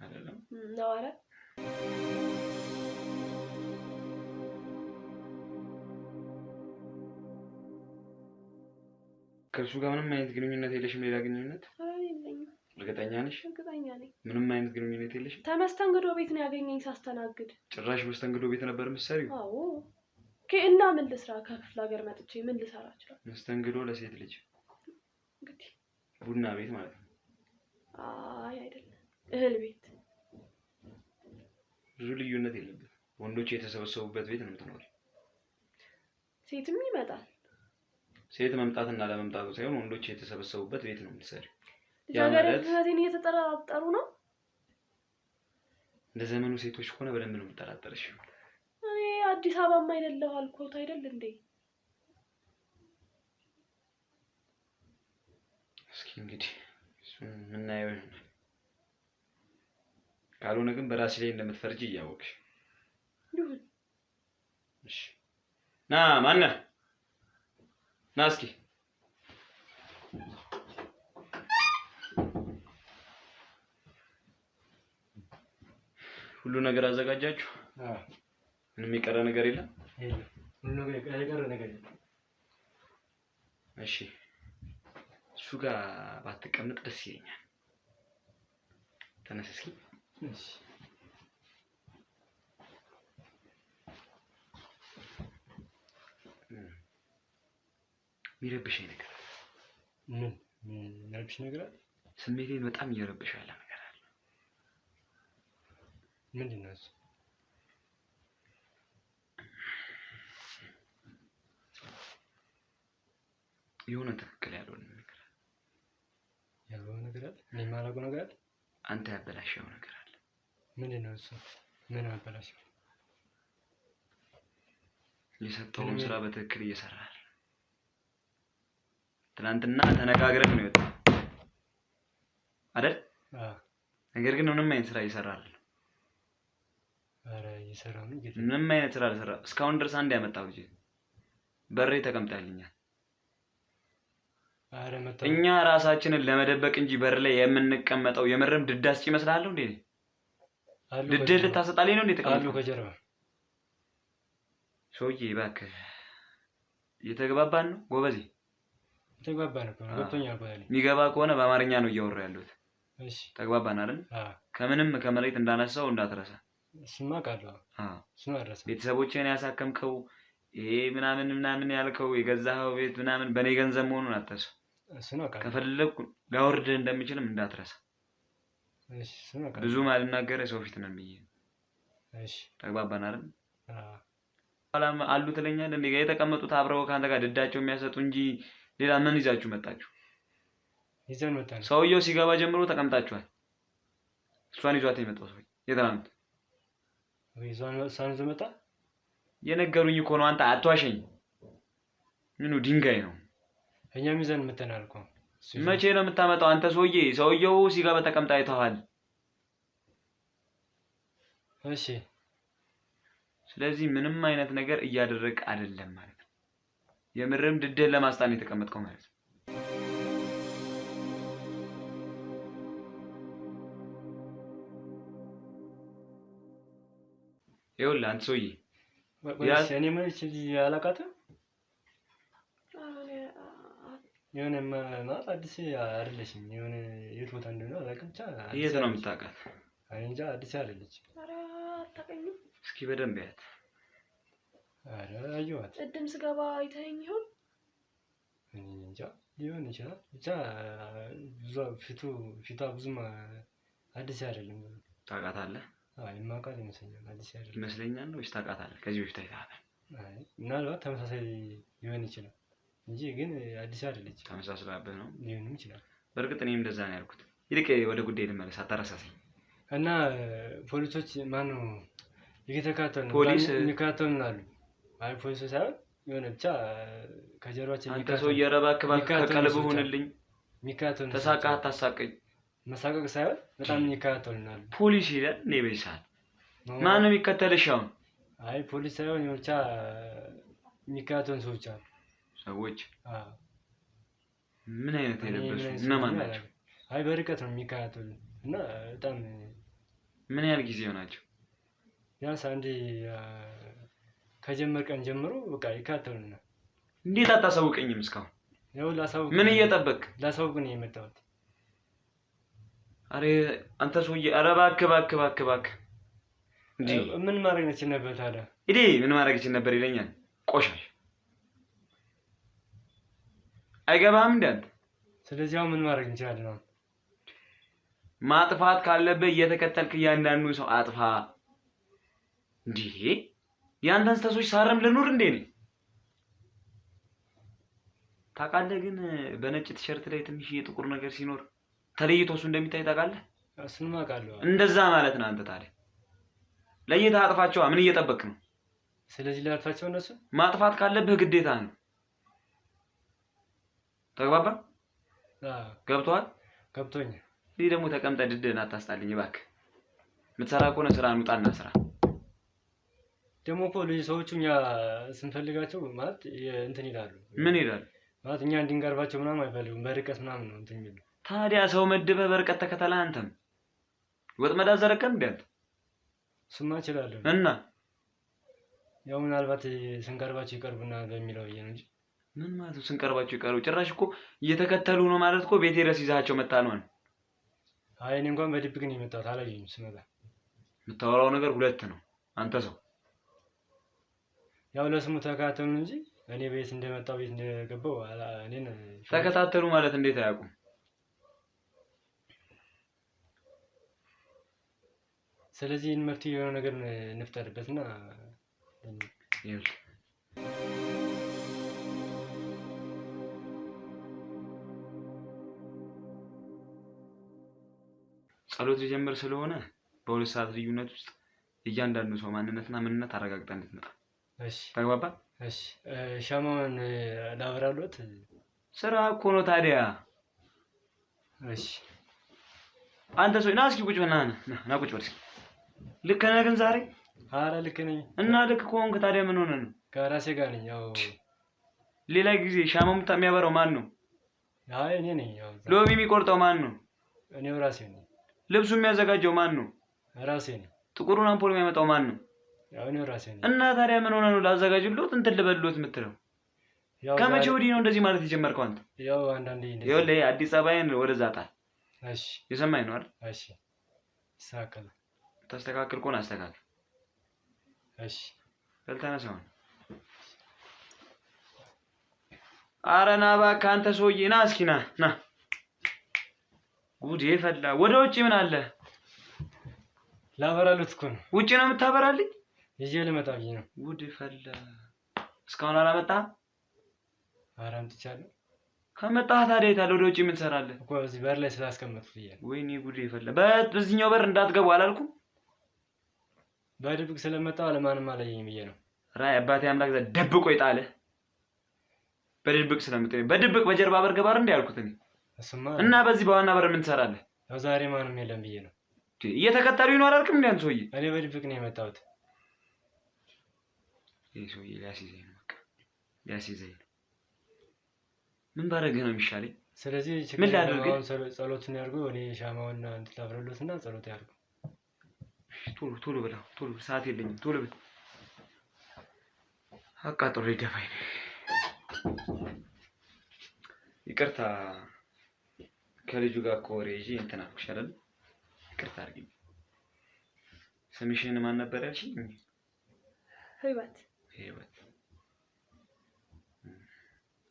አይደለም? ኧረ ከእሱ ጋር ምንም አይነት ግንኙነት የለሽም? ሌላ ግንኙነት? የለኝም። እርግጠኛ ነሽ? እርግጠኛ ነኝ። ምንም አይነት ግንኙነት የለሽም? ተመስተንግዶ ቤት ነው ያገኘኝ ሳስተናግድ። ጭራሽ መስተንግዶ ቤት ነበር የምትሰሪው? አዎ። እና ምን ልስራ? ከክፍለ ሀገር መጥቼ ምን ልሰራ እችላለሁ? መስተንግዶ ለሴት ልጅ እንግዲህ ቡና ቤት ማለት ነው? አይ አይደለም፣ እህል ቤት። ብዙ ልዩነት የለበትም። ወንዶች የተሰበሰቡበት ቤት ነው የምትኖሪው። ሴትም ይመጣል። ሴት መምጣትና ለመምጣቱ ሳይሆን ወንዶች የተሰበሰቡበት ቤት ነው የምትሰሪው። ልጃገረድነቴን እየተጠራጠሩ ነው። እንደ ዘመኑ ሴቶች ከሆነ በደንብ ነው የምጠራጠርሽ። እኔ አዲስ አበባም አይደለሁ አልኩት አይደል እንዴ? እስኪ እንግዲህ እሱን የምናየው ይሆናል። ካልሆነ ግን በራስሽ ላይ እንደምትፈርጂ እያወቅሽ ይሁን። እሺ። ማነህ? ና እስኪ። ሁሉ ነገር አዘጋጃችሁ? ምንም የቀረ ነገር የለም? ሁሉ ነገር የቀረ ነገር የለም። እሺ። እሱ ጋር ባትቀመጥ ደስ ይለኛል። ተነስ እስኪ። እሺ። የሚረብሽኝ ነገር ምን የሚረብሽ ነገር አለ? ስሜቴን በጣም እየረብሽ ያለ ነገር አለ። ምንድን ነው እሱ? የሆነ ትክክል ያልሆነ ነገር አለ። ያልሆነ ነገር አለ? እኔ የማላውቀው ነገር አለ? አንተ ያበላሸው ነገር አለ። ምንድነው እሱ? ምን አበላሸው? የሰጠውን ስራ በትክክል እየሰራህ ትናንትና ተነጋግረን ነው የወጣው አይደል? ነገር ግን ምንም አይነት ስራ እየሰራህ አይደል? አረ እየሰራሁ ነው። ምንም አይነት ስራ አልሰራህም። እስካሁን ድረስ አንድ ያመጣው ልጅ በሬ ተቀምጣልኛል። አረ መጣ። እኛ ራሳችንን ለመደበቅ እንጂ በር ላይ የምንቀመጠው የምርም ድዳስ ይመስላል እንዴ? ድድል ልታሰጣልኝ ነው እንዴ? ተቀምጣለሁ ከጀርባ ሰውዬ እባክህ እየተግባባን ነው ጎበዜ? ተግባባን እኮ ነው። ገብቶኛል። የሚገባ ከሆነ በአማርኛ ነው እያወራሁ ያለሁት። እሺ ተግባባን አይደል? ከምንም ከመሬት እንዳነሳው እንዳትረሳ። እሱማ ቃለው። እሱማ አረሳ። ቤተሰቦቼን ያሳከምከው ይሄ ምናምን ያልከው የገዛኸው ቤት ምናምን በኔ ገንዘብ መሆኑን አትረሳ። እሱማ ቃለው። ከፈለኩ ላወርድህ እንደምችልም እንዳትረሳ። እሺ እሱማ ቃለው። ብዙ ማልናገር ሰው ፊት ነው ብዬ። እሺ ተግባባን አይደል? ሰላም አሉ ትለኛለህ እንዴ? የተቀመጡት አብረው ካንተ ጋር ድዳቸው የሚያሰጡ እንጂ ሌላ ምን ይዛችሁ መጣችሁ? ይዘን መጣን። ሰውየው ሲገባ ጀምሮ ተቀምጣችኋል። እሷን ይዟት የመጣው ሰው የትናንት እሷን ይዞ መጣ። የነገሩኝ እኮ ነው። አንተ አትዋሸኝ። ምኑ ድንጋይ ነው? እኛም ይዘን መጣናል እኮ። መቼ ነው የምታመጣው አንተ ሰውዬ? ሰውየው ሲገባ ተቀምጣ አይተዋል። እሺ ስለዚህ ምንም አይነት ነገር እያደረግ አይደለም ማለት ነው። የምርም ድድል ለማስጣን የተቀመጥከው ማለት ነው። ይኸውልህ አንተ ሰውዬ እኔ ማለት አላውቃትም። የሆነ ማለት አዲስ አይደለሽም። የሆነ የት ቦታ እንደሆነ አላውቅም። ብቻ የት ነው የምታውቃት? አይ እንጃ አዲስ አይደለችም። ኧረ አታውቀኝም? እስኪ በደንብ ያት። ኧረ አየኋት። ቅድም ስገባ አይተኸኝ ይሆን? እንጃ ሊሆን ይችላል። ብቻ ብዙ ፊቷ ብዙም አዲስ አይደለም። ታውቃታለህ? አይ የማውቃት ይመስለኛል። አዲስ አይደለም ይመስለኛል ነው ወይስ ታውቃታለህ? ከዚህ በፊት አይተሃታል? አይ ምናልባት ተመሳሳይ ሊሆን ይችላል እንጂ ግን አዲስ አይደለችም። ተመሳስላብህ ነው ሊሆንም ይችላል። በእርግጥ እኔም እንደዛ ነው ያልኩት። ይልቅ ወደ ጉዳይ ልመለስ፣ አታረሳሰኝ። እና ፖሊሶች ማነው እየተከታተሉ ነው? ፖሊስ የሚከታተሉን አሉ። አይ ፖሊሶች ሳይሆን የሆነ ብቻ ከጀርባችን አንተ ሰውዬ ኧረ እባክህ ከቀልብህ ሁንልኝ። የሚከታተሉን ተሳቃህ አታሳቀኝ። መሳቀቅ ሳይሆን በጣም የሚከታተሉን አሉ። ፖሊስ ይላል እንዴ በዚህ ሰዓት? ማን ነው የሚከተልሽ አሁን? አይ ፖሊስ ሳይሆን ብቻ የሚከታተሉን ሰዎች አሉ። ሰዎች? ምን አይነት የለበሱ እነማን ናቸው? አይ በርቀት ነው የሚከታተሉን እና በጣም ምን ያህል ጊዜ ሆናቸው? ቢያንስ አንዴ ከጀመር ቀን ጀምሮ በቃ ይከታተሉናል። እንዴት አታሳውቀኝም እስካሁን? ያው ላሳውቅ። ምን እየጠበቅ? ላሳውቅ ነው የመጣሁት። አሬ አንተ ሰውዬ ኧረ እባክህ እንዴ! ምን ማድረግ ነች ነበር ታዲያ? እዴ ምን ማድረግ ነች ነበር ይለኛል። ቆሻሽ አይገባም እንዴ አንተ? ስለዚህ ምን ማድረግ እንችላለን አሁን? ማጥፋት ካለበት እየተከተልክ እያንዳንዱ ሰው አጥፋ። እንዴ ያንተን ስተሶች ሳረም ልኑር እንዴ ነኝ? ታውቃለህ ግን በነጭ ቲሸርት ላይ ትንሽ የጥቁር ነገር ሲኖር ተለይቶ እሱ እንደሚታይ ታውቃለህ? እሱን ማውቃለሁ። እንደዛ ማለት ነው። አንተ ታዲያ ለይተህ አጥፋቸው። ምን እየጠበክ ነው? ስለዚህ ላጥፋቸው እነሱ? ማጥፋት ካለብህ ግዴታ ነው። ተግባባ? ገብቶሃል? ገብቶኛል። ይሄ ደግሞ ተቀምጠህ ድድህን አታስጣልኝ እባክህ። የምትሰራ ከሆነ ስራህን ውጣና ስራ። ደግሞ እኮ ሰዎቹ እኛ ስንፈልጋቸው ማለት እንትን ይላሉ። ምን ይላሉ? ማለት እኛ እንድንቀርባቸው ምናምን አይፈልጉም። በርቀት ምናምን ነው እንትን የሚሉ። ታዲያ ሰው መድበህ በርቀት ተከተለህ አንተም ወጥመድ አዘረከን እንዴ አንተ? እሱማ እችላለሁ እና ያው ምናልባት ስንቀርባቸው ይቀርቡና በሚለው ነው እንጂ ምን ማለት ነው ስንቀርባቸው ይቀርቡ? ጭራሽ እኮ እየተከተሉ ነው ማለት እኮ ቤቴ ድረስ ይዛቸው መጣ ነው። አይ እኔ እንኳን በድብቅ ነው የመጣሁት። አላየሁም ስመጣ። የምታወራው ነገር ሁለት ነው አንተ ሰው። ያው ለስሙ ተከታተሉ እንጂ እኔ ቤት እንደመጣው ቤት እንደገባው እኔን ተከታተሉ ማለት እንዴት አያውቁም? ስለዚህ መፍትሄ የሆነ ነገር እንፍጠርበትና ጸሎት ሊጀምር ስለሆነ በሁለት ሰዓት ልዩነት ውስጥ እያንዳንዱ ሰው ማንነትና ምንነት አረጋግጠ እንድትመጣ። እሺ ተግባባ? እሺ ሻማውን ላብራሎት። ስራ እኮ ነው ታዲያ። እሺ አንተ ሰው ና እስኪ ቁጭ በል ና ቁጭ በል እስኪ። ልክ ነህ ግን ዛሬ? ኧረ ልክ ነኝ። እና ልክ ከሆንክ ታዲያ ምን ሆነ ነው? ከራሴ ጋር ነኝ። ያው ሌላ ጊዜ ሻማው የሚያበራው ማን ነው? አይ እኔ ነኝ። ያው ሎሚ የሚቆርጠው ማን ነው? እኔው ራሴ ነኝ። ልብሱ የሚያዘጋጀው ማን ነው? ራሴ ነኝ። ጥቁሩን አምፖል የሚያመጣው ማን ነው? ያው እኔው ራሴ ነኝ። እና ታዲያ ምን ሆነ ነው ላዘጋጅልዎት እንትን ልበልዎት የምትለው? ከመቼ ወዲህ ነው እንደዚህ ማለት የጀመርከው አንተ? ያው አንዳንዴ እንደዚህ ይኸውልህ አዲስ አበባዬን ወደዛ ጣል። እሺ የሰማኝ ነው አይደል? እሺ ይስተካከል። ታስተካክል ከሆነ አስተካክል። እሺ በልተነስ አሁን። ኧረ ና እባክህ አንተ ሰውዬ ና እስኪ ና። ጉዴ ፈላ። ወደ ውጭ ምን አለ? ላበራሉት እኮ ነው። ውጭ ነው የምታበራልኝ? ይዤ ልመጣ ብዬ ነው። ጉዴ ፈላ። እስካሁን አላመጣህም? ኧረ አምጥቻለሁ። ከመጣህ ታዲያ የት አለ? ወደ ውጭ ምን ትሰራለህ? እኮ እዚህ በር ላይ ስላስቀመጥኩት ብዬ ነው። ወይኔ ጉዴ ፈላ። በዚህኛው በር እንዳትገቡ አላልኩም? በድብቅ ስለመጣሁ ለማንም አላየኝም ብዬ ነው። ራይ አባቴ አምላክ ደብቆ ይጣልህ። በድብቅ ስለምትለኝ በድብቅ በጀርባ በር ገባር እንዴ ያልኩት እኔ። እሱማ እና በዚህ በዋና በር ምን ትሰራለህ? ያው ዛሬ ማንም የለም ብዬ ነው። እየተከተሉኝ ነው አላልክም እንዴ አንተ ሰውዬ? እኔ በድብቅ ነው የመጣሁት። ይሄ ሰውዬ ሊያስይዘኝ ነው በቃ ሊያስይዘኝ ነው። ምን ባደርግህ ነው የሚሻለኝ? ስለዚህ ምን ላድርግ? ጸሎትን ያድርጉ። እኔ ሻማውን እንትን ላብራሎትና ጸሎት ያድርጉ። ቶሎ በላ ቶሎ፣ ሰዓት የለኝም። ቶሎ በል። አቃጥሎ ይደፋኝ ነው። ይቅርታ ከልጁ ጋር ኮሬ ይዤ እንትን አልኩሽ አይደል? ይቅርታ አድርጊኝ። ስምሽን ማን ነበር ያልሽኝ? ህይወት።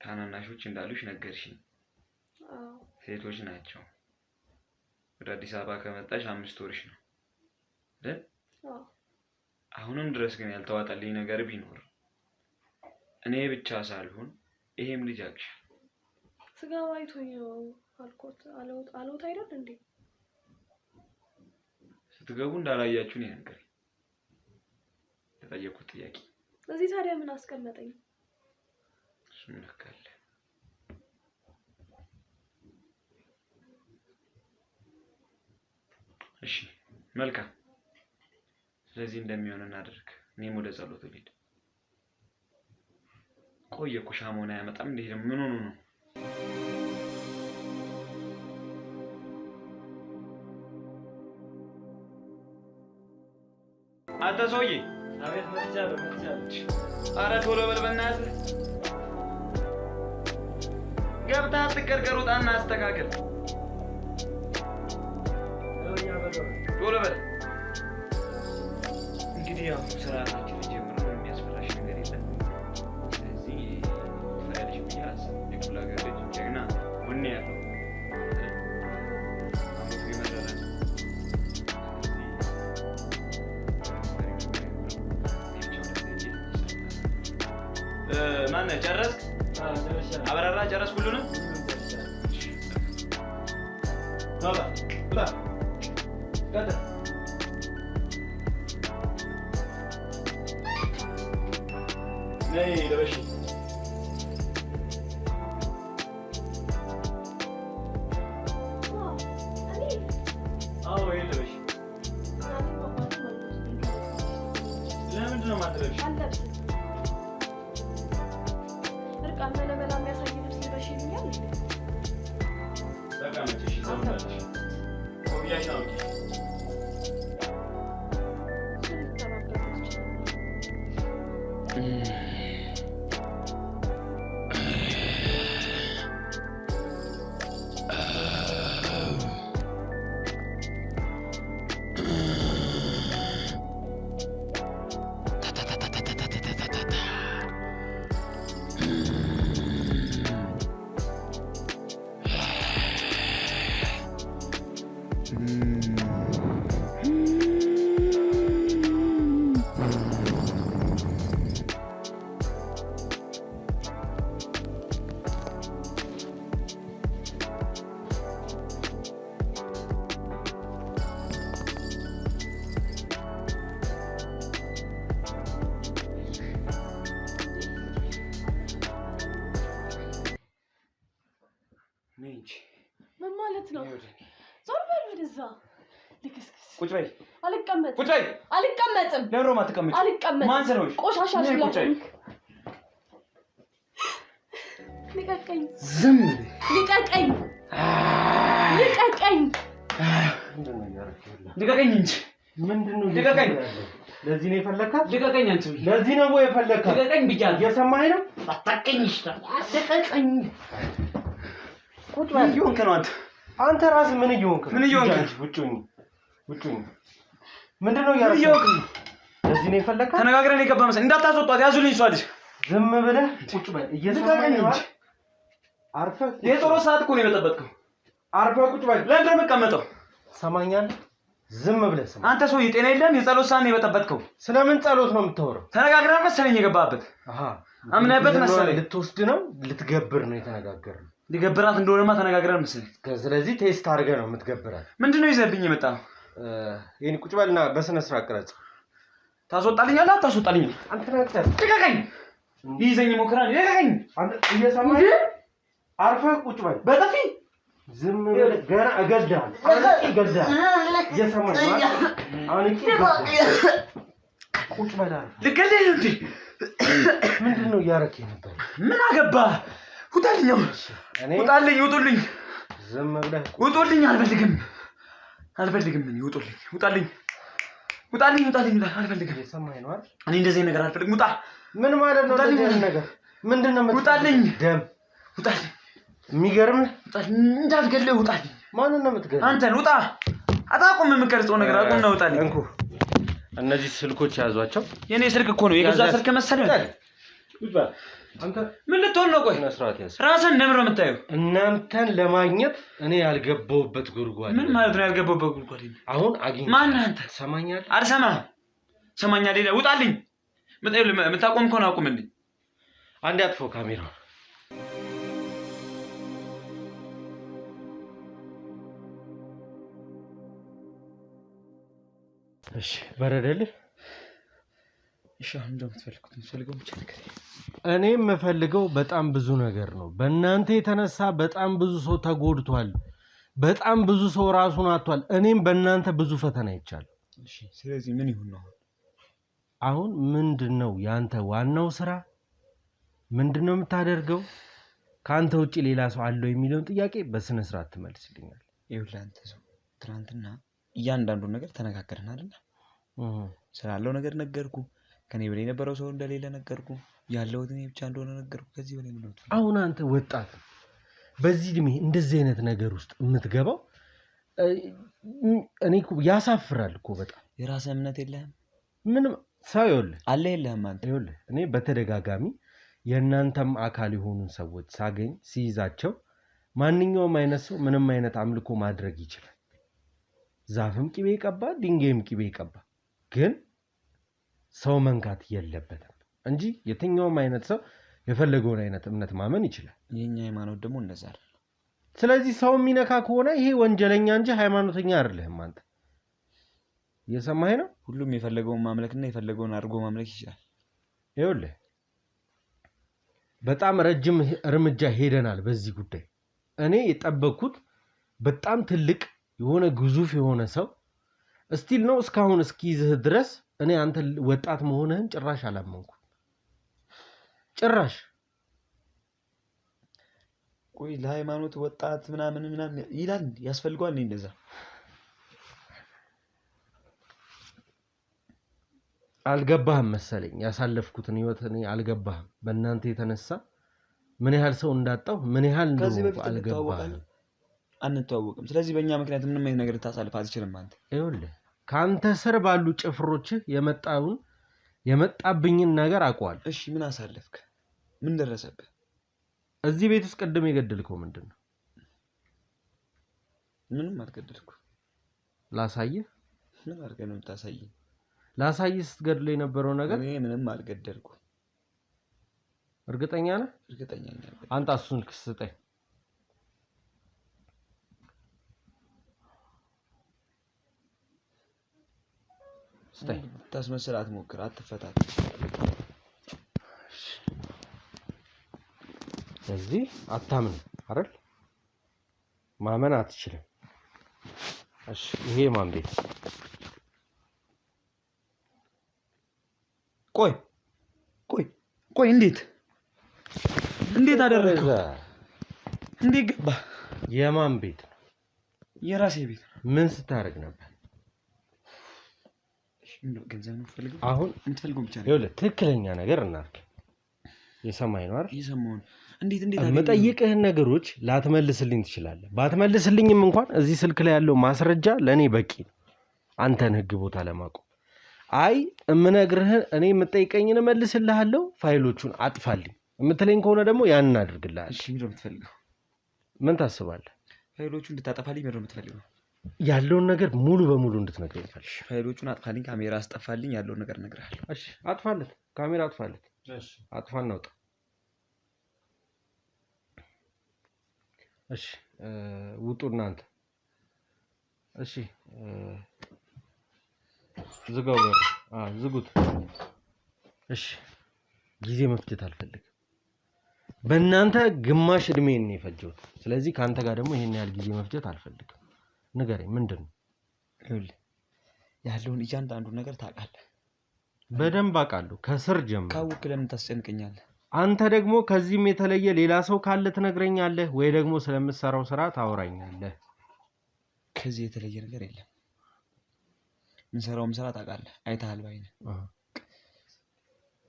ታናናሾች እንዳሉሽ ነገርሽኝ። ሴቶች ናቸው። ወደ አዲስ አበባ ከመጣሽ 5 ወርሽ ነው አይደል? አሁንም ድረስ ግን ያልተዋጠልኝ ነገር ቢኖር እኔ ብቻ ሳልሆን ይሄም ልጅ አቅሽ ስጋው አይቶኝ ነው አልኮት አለውት አይደል እንዴ? ስትገቡ እንዳላያችሁ ነው የነገረኝ። ተጠየቁት ጥያቄ። እዚህ ታዲያ ምን አስቀመጠኝ? እሱም ነካለ። እሺ መልካም። ስለዚህ እንደሚሆን እናድርግ። እኔም ወደ ጸሎት ልሂድ። ቆየኩ። ሻማውን አያመጣም እንዴ? ምን ሆኖ ነው? አንተ ሰውዬ! አቤት። መጥቻለሁ። ኧረ ቶሎ በል በእናትህ። ገብተህ አትቀርቀር፣ ውጣና አስተካክል። ቶሎ በል። እንግዲህ ያው ስርዓታችን ጀምሮ የሚያስፈራሽ ነገር የለም። ስለዚህ ፈያልሽ ብዬ አስብ። የክፍለ ሀገር ልጅ ጀግና ወኔ ያለው አመቱ ይመረራል። ማነህ? ጨረስክ? አበራራ ጨረስክ ሁሉንም? ቶሎ በል ቀጥል። ነይ ለበሽ። አዎ ይሄ ለበሽ። ለምንድን ነው የማትለብሽ? እርቃን መለመላ የሚያሳይ ልብስ ልበሽ ይሉኛል። ተቀመጭሽ ዘምናለሽ። ኮብያሽ ነው እንጂ ቁጭ በይ። አልቀመጥም። ቁጭ በይ። አልቀመጥም። ለምን ነው የማትቀመጪው? አልቀመጥም። ማን ስለሆንሽ? ቆሻሻ ነይ ቁጭ በይ። ልቀቀኝ። ዝም ልቀቀኝ። ልቀቀኝ። ልቀቀኝ እንጂ ምንድነው? ልቀቀኝ። ለዚህ ነው የፈለካት? ልቀቀኝ አንቺ። ለዚህ ነው ወይ የፈለካት? ልቀቀኝ ብያለሁ። እየሰማኸኝ ነው? አታቀኝ ይችላል። ልቀቀኝ። ቁጭ በል። ምን እየሆንክ ነው አንተ? አንተ ራስህ ምን እየሆንክ ነው? ምን እየሆንክ ነው? ውጭኝ። ምንድነው ያደረግህ? ለዚህ ነው የፈለካት? ተነጋግረን የገባ መሰለኝ። እንዳታስወጧት፣ ያዙልኝ። እሷ ልጅ ዝም ብለህ ቁጭ በል። እየሰማኸኝ ነው? አርፈህ የጦር ሰዓት እኮ ነው የበጠበጥከው። አርፈህ ቁጭ በል። ለምን ነው የምትቀመጠው? ሰማኛለህ? ዝም ብለህ ስማ። አንተ ሰውዬ ጤና የለህም። የጸሎት ሰዓት ነው የበጠበጥከው። ስለምን ጸሎት ነው የምታወራው? ተነጋግረን መሰለኝ የገባህበት። አምነህበት መሰለኝ። ልትወስድ ነው ልትገብር ነው የተነጋገርነው። ሊገብራት እንደሆነማ ተነጋግረን መሰለኝ። ስለዚህ ቴስት አድርገህ ነው የምትገብራት። ምንድነው ይዘህብኝ የመጣው? ይሄን ቁጭ በልና በስነ ስርዓት ቅረጽ። ታስወጣልኛለህ አታስወጣልኝም? አንተ ነህ። ልቀቀኝ። ይዘኝ ሞክራል። ልቀቀኝ። አንተ እየሰማኸኝ? አርፈህ ቁጭ በል። በጥፊ ዝም ብለህ ገና እገድልሃለሁ። እገድልሃለሁ። እየሰማኸኝ ነው? አንቺ ቁጭ በል። ልገድልህ እንዴ? ምንድነው እያደረክ ነበር? ምን አገባህ? ውጣልኝ። ውጣልኝ። ውጡልኝ። ዝም ብለህ ውጡልኝ። አልፈልግም። እኔ ውጡልኝ። ውጣልኝ። አልፈልግም። እየሰማኸኝ ነው አይደል? እኔ እንደዚህ ነገር አልፈልግም። ውጣ። ምን ማለት ነው እንደዚህ ነገር? ምንድነው? ውጣልኝ። ደም ውጣልኝ። የሚገርምህ ውጣልኝ። እንዳትገድልህ ውጣልኝ። ማንን ነው የምትገድለው? አንተን። ውጣ። አታቁም። የምትቀርጸው ነገር አቁም ነው። ውጣልኝ። እንኩ እነዚህ ስልኮች ያዟቸው። የኔ ስልክ እኮ ነው። የገዛ ስልክ መሰለህ? አንተ ምን ልትሆን ነው? ቆይ መስራት ያዝ። ራስህን እንደምን ነው የምታየው? እናንተን ለማግኘት እኔ ያልገባሁበት ጉድጓድ። ምን ማለት ነው ያልገባሁበት ጉድጓድ? አሁን አግኝ። ማን አንተ? ሰማኛል? አልሰማህም። ሰማኛል። ሌላ ውጣልኝ። የምታቆም ከሆነ አቁምልኝ። አንዴ አጥፎ ካሜራው። እሺ በረደልህ? እሺ አሁን የምትፈልገው ብቻ ነገር። እኔ የምፈልገው በጣም ብዙ ነገር ነው። በእናንተ የተነሳ በጣም ብዙ ሰው ተጎድቷል። በጣም ብዙ ሰው ራሱን አጥቷል። እኔም በእናንተ ብዙ ፈተና ይቻላል። እሺ ስለዚህ ምን ይሁን ነው አሁን? ምንድነው ያንተ ዋናው ስራ? ምንድነው የምታደርገው? ካንተ ውጪ ሌላ ሰው አለው የሚለውን ጥያቄ በስነ ስርዓት ትመልስልኛል። ይኸውልህ አንተ ሰው ትናንትና እያንዳንዱን ነገር ተነጋገርን አይደል? ስላለው ነገር ነገርኩ። ከኔ በላይ የነበረው ሰው እንደሌለ ነገርኩ። ያለውት እኔ ብቻ እንደሆነ ነገርኩ። ከዚህ በላይ ምን ነው? አሁን አንተ ወጣት በዚህ እድሜ እንደዚህ አይነት ነገር ውስጥ የምትገባው እኔ እኮ ያሳፍራል እኮ በጣም። የራስህ እምነት የለህም? ምንም ሰው ይኸውልህ አለ የለህም አንተ? ይኸውልህ እኔ በተደጋጋሚ የእናንተም አካል የሆኑ ሰዎች ሳገኝ ሲይዛቸው ማንኛውም አይነት ሰው ምንም አይነት አምልኮ ማድረግ ይችላል። ዛፍም ቂቤ ይቀባል፣ ድንጋይም ቂቤ ይቀባል። ግን ሰው መንካት የለበትም እንጂ የትኛውም አይነት ሰው የፈለገውን አይነት እምነት ማመን ይችላል። የኛ ሃይማኖት ደግሞ እንደዛ አይደለም። ስለዚህ ሰው የሚነካ ከሆነ ይሄ ወንጀለኛ እንጂ ሃይማኖተኛ አይደለም። አንተ እየሰማኸኝ ነው? ሁሉም የፈለገውን ማምለክና የፈለገውን አድርጎ ማምለክ ይችላል። ይኸውልህ በጣም ረጅም እርምጃ ሄደናል በዚህ ጉዳይ። እኔ የጠበቅኩት በጣም ትልቅ የሆነ ግዙፍ የሆነ ሰው እስቲል ነው እስካሁን እስኪይዝህ ድረስ እኔ አንተ ወጣት መሆንህን ጭራሽ አላመንኩም። ጭራሽ ቆይ ለሃይማኖት ወጣት ምናምን ይላል ያስፈልገዋል። እንደዛ አልገባህም መሰለኝ። ያሳለፍኩትን ህይወት እኔ አልገባህም። በእናንተ የተነሳ ምን ያህል ሰው እንዳጣው ምን ያህል ነው አልገባህም። አንተዋወቅም። ስለዚህ በእኛ ምክንያት ምንም አይነት ነገር ታሳልፍ አትችልም አንተ። ይኸውልህ ካንተ ስር ባሉ ጭፍሮች የመጣብኝን ነገር አውቀዋል። እሺ ምን አሳለፍክ? ምን ደረሰብህ? እዚህ ቤት ውስጥ ቀድም የገደልከው ምንድነው? ምንም አልገደልኩ። ላሳየህ? ምን አድርገህ ነው የምታሳየኝ? ላሳየህ ስትገድል የነበረው ነገር? እኔ ምንም አልገደልኩ። እርግጠኛ ነህ? እርግጠኛ ነኝ። አንተ እሱን ክስጠኝ። ስጠኝ። ታስመስል አትሞክር፣ አትፈታት። ስለዚህ አታምን አይደል? ማመን አትችልም። እሺ ይሄ ማን ቤት? ቆይ ቆይ ቆይ እንዴት አደረግከው? እንዴት ገባ? የማን ቤት? የራሴ ቤት። ምን ስታደርግ ነበር? ገንዘብ ነው የምትፈልገው? አሁን የምትፈልገው ብቻ ነው። ይኸውልህ ትክክለኛ ነገር እናድርግ። የሰማኝ ነው አይደል? የሰማውን እንዴት የምጠይቅህን ነገሮች ላትመልስልኝ ትችላለህ። ባትመልስልኝም እንኳን እዚህ ስልክ ላይ ያለው ማስረጃ ለእኔ በቂ ነው አንተን ህግ ቦታ ለማቆም። አይ የምነግርህን እኔ የምጠይቀኝን እመልስልሃለሁ፣ ፋይሎቹን አጥፋልኝ የምትለኝ ከሆነ ደግሞ ያንን አድርግልሃለሁ። እሺ ምንድን ነው የምትፈልገው? ምን ታስባለህ? ፋይሎቹን እንድታጠፋልኝ ምንድን ነው የምትፈልገው? ያለውን ነገር ሙሉ በሙሉ እንድትነግረኝ ፈልግ። ፋይሎቹን አጥፋልኝ፣ ካሜራ አስጠፋልኝ፣ ያለውን ነገር እነግርሃለሁ። እሺ አጥፋለት፣ ካሜራ አጥፋለት። እሺ አጥፋና ውጣ። እሺ ውጡ እናንተ። እሺ ዝጋው በር። ዝጉት። እሺ ጊዜ መፍጀት አልፈልግም። በእናንተ ግማሽ እድሜን ነው የፈጀሁት። ስለዚህ ከአንተ ጋር ደግሞ ይሄን ያህል ጊዜ መፍጀት አልፈልግም። ንገረኝ ምንድን ነው? ይኸውልህ ያለውን እያንዳንዱ ነገር ታውቃለህ። በደንብ አውቃለሁ ከስር ጀምሮ። ካወቅህ ለምን ታስጨንቀኛለህ? አንተ ደግሞ ከዚህም የተለየ ሌላ ሰው ካለ ትነግረኛለህ ወይ ደግሞ ስለምትሰራው ስራ ታወራኛለህ። ከዚህ የተለየ ነገር የለም። የምንሰራውም ስራ ታውቃለህ፣ አይተሃል ባይነህ።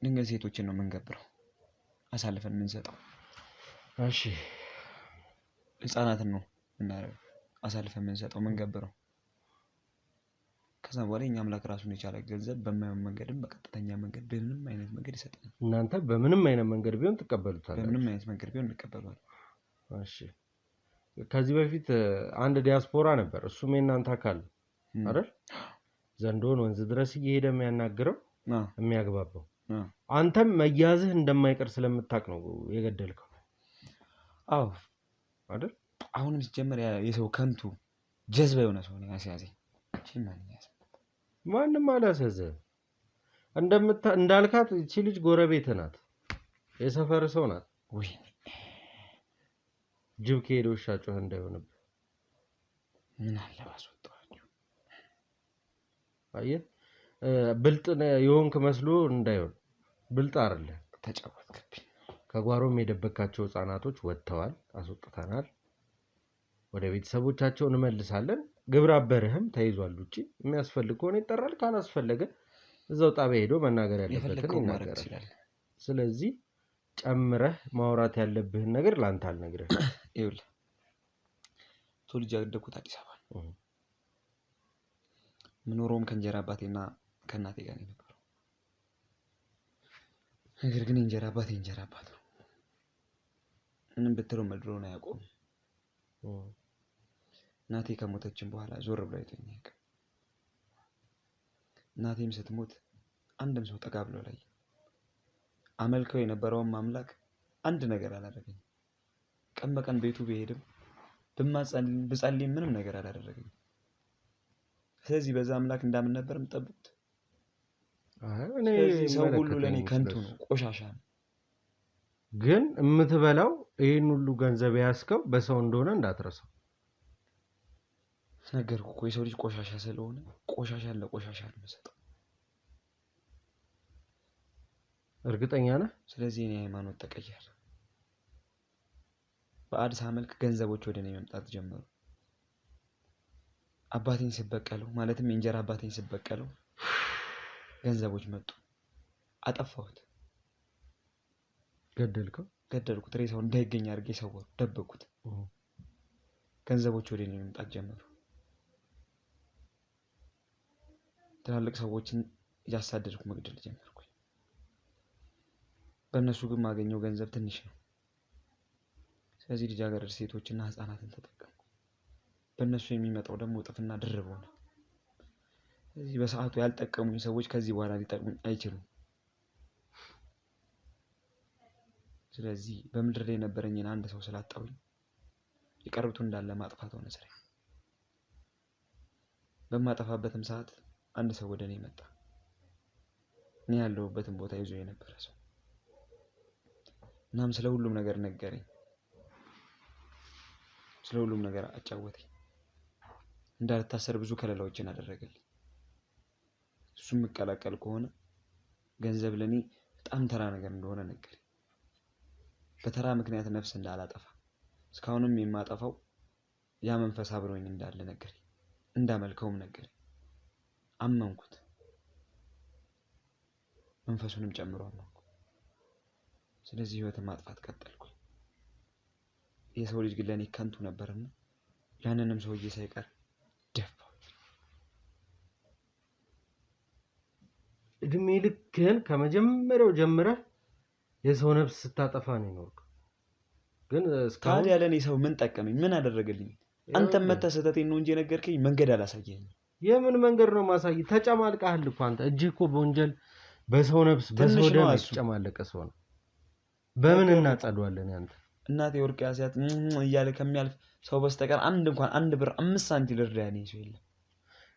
ድንገት ሴቶችን ነው የምንገብረው፣ አሳልፈን የምንሰጠው። እሺ ህፃናትን ነው የምናደርገው፣ አሳልፈን የምንሰጠው የምንገብረው። ከዛ በኋላ የኛ አምላክ ራሱን የቻለ ገንዘብ በማይሆን መንገድም በቀጥተኛ መንገድ በምንም አይነት መንገድ ይሰጠናል። እናንተ በምንም አይነት መንገድ ቢሆን ትቀበሉታላችሁ? በምንም አይነት መንገድ ቢሆን እንቀበሏለን። እሺ ከዚህ በፊት አንድ ዲያስፖራ ነበር፣ እሱም የእናንተ አካል አይደል? ዘንዶን ወንዝ ድረስ እየሄደ የሚያናግረው የሚያግባባው። አንተም መያዝህ እንደማይቀር ስለምታውቅ ነው የገደልከው። አዎ አይደል? አሁንም ሲጀመር የሰው ከንቱ ጀዝባ የሆነ ሰው ነው ያስያዘኝ። ማንም አላስያዘህም። እንዳልካት እቺ ልጅ ጎረቤት ናት፣ የሰፈር ሰው ናት። ወይ ጅብ ከሄደ ውሻ ጮኸ እንዳይሆንብህ። ምን አለ ባስወጣችሁ። አየህ ብልጥ የሆንክ መስሎ እንዳይሆን። ብልጥ አይደለም። ተጫወትክብኝ። ከጓሮም የደበካቸው ህፃናቶች ወጥተዋል፣ አስወጥተናል። ወደ ቤተሰቦቻቸው እንመልሳለን። ግብረ አበርህም ተይዟል። ውጪ የሚያስፈልግ ከሆነ ይጠራል፣ ካላስፈለገ እዛው ጣቢያ ሄዶ መናገር ያለበትን ይናገራል። ስለዚህ ጨምረህ ማውራት ያለብህን ነገር ላንተ አልነግርህም። ይኸውልህ ተወልጄ ያደግኩት አዲስ አበባ ነው። የምኖረውም ከእንጀራ አባቴና ከእናቴ ጋር ነው የነበረው። ነገር ግን የእንጀራ አባቴ እንጀራ አባት ነው። ምንም ብትለው መድሮን አያውቀውም። እናቴ ከሞተችን በኋላ ዞር ብሎ አይቶኝ አያውቅም። እናቴም ስትሞት አንድም ሰው ጠጋ ብሎ ላይ አመልከው የነበረውን አምላክ አንድ ነገር አላደረገኝም። ቀን በቀን ቤቱ ብሄድም ብጸልይም ምንም ነገር አላደረገኝም። ስለዚህ በዛ አምላክ እንዳምን ነበር የምጠብቁት። ስለዚህ ሰው ሁሉ ለእኔ ከንቱ ነው፣ ቆሻሻ ነው። ግን የምትበላው ይህን ሁሉ ገንዘብ ያስከው በሰው እንደሆነ እንዳትረሳው። ነገርኩህ እኮ የሰው ልጅ ቆሻሻ ስለሆነ ቆሻሻን ለቆሻሻ ነው የምሰጠው። እርግጠኛ ነህ? ስለዚህ እኔ ሃይማኖት ተቀየረ። በአድ ሳመልክ ገንዘቦች ወደ እኔ መምጣት ጀመሩ። አባቴን ስበቀለው ማለትም የእንጀራ አባቴን ስበቀለው ገንዘቦች መጡ። አጠፋሁት። ገደልኩት። ሬሳው እንዳይገኝ አድርጌ ሰወሩ፣ ደበቁት። ገንዘቦች ወደ እኔ መምጣት ጀመሩ። ትላልቅ ሰዎችን እያሳደድኩ መግደል ጀመርኩኝ። በእነሱ ግን ማገኘው ገንዘብ ትንሽ ነው። ስለዚህ ልጃገረድ ሴቶችና ህፃናትን ተጠቀምኩ። በእነሱ የሚመጣው ደግሞ እጥፍና ድርብ ሆነ። ስለዚህ በሰዓቱ ያልጠቀሙኝ ሰዎች ከዚህ በኋላ ሊጠቅሙኝ አይችሉም። ስለዚህ በምድር ላይ የነበረኝን አንድ ሰው ስላጣሁኝ የቀሩትን እንዳለ ማጥፋት ሆነ ስራዬ። በማጠፋበትም ሰዓት አንድ ሰው ወደ እኔ መጣ። እኔ ያለሁበትን ቦታ ይዞ የነበረ ሰው። እናም ስለ ሁሉም ነገር ነገረኝ። ስለ ሁሉም ነገር አጫወተኝ። እንዳልታሰር ብዙ ከለላዎችን አደረገልኝ። እሱም መቀላቀል ከሆነ ገንዘብ ለኔ በጣም ተራ ነገር እንደሆነ ነገረኝ። በተራ ምክንያት ነፍስ እንዳላጠፋ እስካሁንም የማጠፋው ያ መንፈስ አብሮኝ እንዳለ ነገረኝ። እንዳመልከውም ነገረኝ። አመንኩት። መንፈሱንም ጨምሮ አመንኩ። ስለዚህ ህይወትን ማጥፋት ቀጠልኩኝ። የሰው ልጅ ግን ለኔ ከንቱ ነበርና ያንንም ሰውዬ ሳይቀር ደፋው። እድሜ ልክህን ከመጀመሪያው ጀምረህ የሰው ነፍስ ስታጠፋ ነው የኖርከው። ግን እስካሁን ታዲያ ለኔ ሰው ምን ጠቀመኝ? ምን አደረገልኝ? አንተም መተህ ስህተቴን ነው እንጂ የነገርከኝ መንገድ አላሳየኸኝም። የምን መንገድ ነው ማሳይ? ተጨማልቀሃል እኮ አንተ። እጅህ እኮ በወንጀል በሰው ነፍስ በሰው ደም የተጨማለቀ ሰው ነው። በምን እናጸዷለን? ያንተ እናቴ ወርቅ ያሲያት እያለ ከሚያልፍ ሰው በስተቀር አንድ ብር 5 ሳንቲም ልርዳኝ ሰው የለም።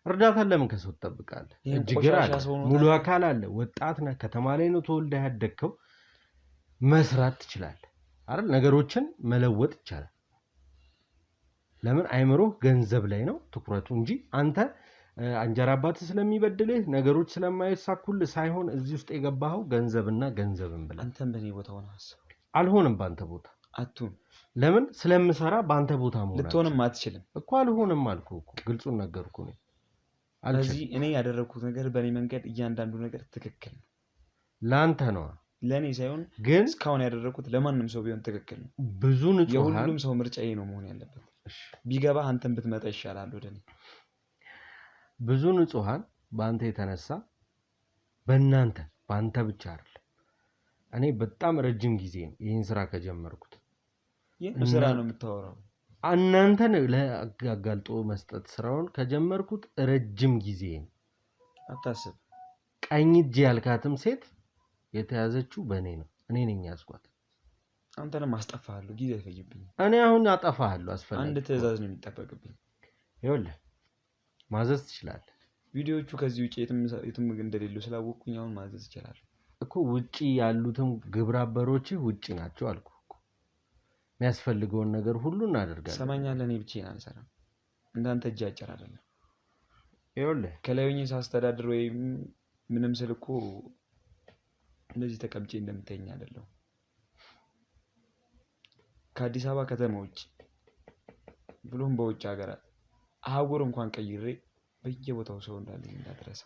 እርዳታ ለምን ከሰው ትጠብቃለህ? እጅግር አለ፣ ሙሉ አካል አለ፣ ወጣት ነህ፣ ከተማ ላይ ነው ተወልደህ ያደግከው። መስራት ትችላለህ አይደል? ነገሮችን መለወጥ ይቻላል። ለምን አይምሮህ ገንዘብ ላይ ነው ትኩረቱ እንጂ አንተ አንጀራ አባትህ ስለሚበድልህ ነገሮች ስለማይሳኩልህ ሳይሆን እዚህ ውስጥ የገባኸው ገንዘብና ገንዘብን ብለህ። አንተም በኔ ቦታ ሆነ አስብ። አልሆንም ባንተ ቦታ አትሁን። ለምን? ስለምሰራ ባንተ ቦታ መሆን ልትሆንም አትችልም እኮ። አልሆንም አልኩህ እኮ፣ ግልጹን ነገርኩህ ነው። ስለዚህ እኔ ያደረኩት ነገር በኔ መንገድ እያንዳንዱ ነገር ትክክል ነው። ላንተ ነው፣ ለኔ ሳይሆን ግን እስካሁን ያደረኩት ለማንም ሰው ቢሆን ትክክል ነው። ብዙ ንጹሃን የሁሉም ሰው ምርጫዬ ነው መሆን ያለበት። ቢገባ አንተም ብትመጣ ይሻላል ወደኔ። ብዙ ንጹሃን በአንተ የተነሳ በአንተ ብቻ አይደል። እኔ በጣም ረጅም ጊዜ ነው ይህን ስራ ከጀመርኩት። ይሄን ስራ ነው የምታወራው? እናንተን ለአጋልጦ መስጠት ስራውን ከጀመርኩት ረጅም ጊዜ ነው። አታስብ። ቀኝ እጅ ያልካትም ሴት የተያዘችው በእኔ ነው። እኔ ነኝ ያዝኳት። አንተንም አስጠፋሃለሁ፣ ጊዜ አይፈጅብኝ። እኔ አሁን አጠፋሃለሁ። አስፈልግ አንድ ትዕዛዝ ነው የሚጠበቅብኝ። ይኸውልህ ማዘዝ ትችላለህ። ቪዲዮዎቹ ከዚህ ውጪ የትም እንደሌሉ ስላወቅኩኝ አሁን ማዘዝ እችላለሁ እኮ። ውጪ ያሉትም ግብረ አበሮችህ ውጪ ናቸው አልኩህ እኮ። የሚያስፈልገውን ነገር ሁሉ እናደርጋለን። ሰማኛለህ? እኔ ብቻዬን አልሰራም። እንዳንተ እጅ አጭር አይደለም። ይኸውልህ ከላይ ሆኜ ሳስተዳድር ወይም ምንም ስል እኮ እንደዚህ ተቀምጬ እንደምተኛ አይደለም። ከአዲስ አበባ ከተማ ውጭ ብሎም በውጭ ሀገራት አህጉር እንኳን ቀይሬ በየቦታው ሰው እንዳለኝ እንዳትረሳ።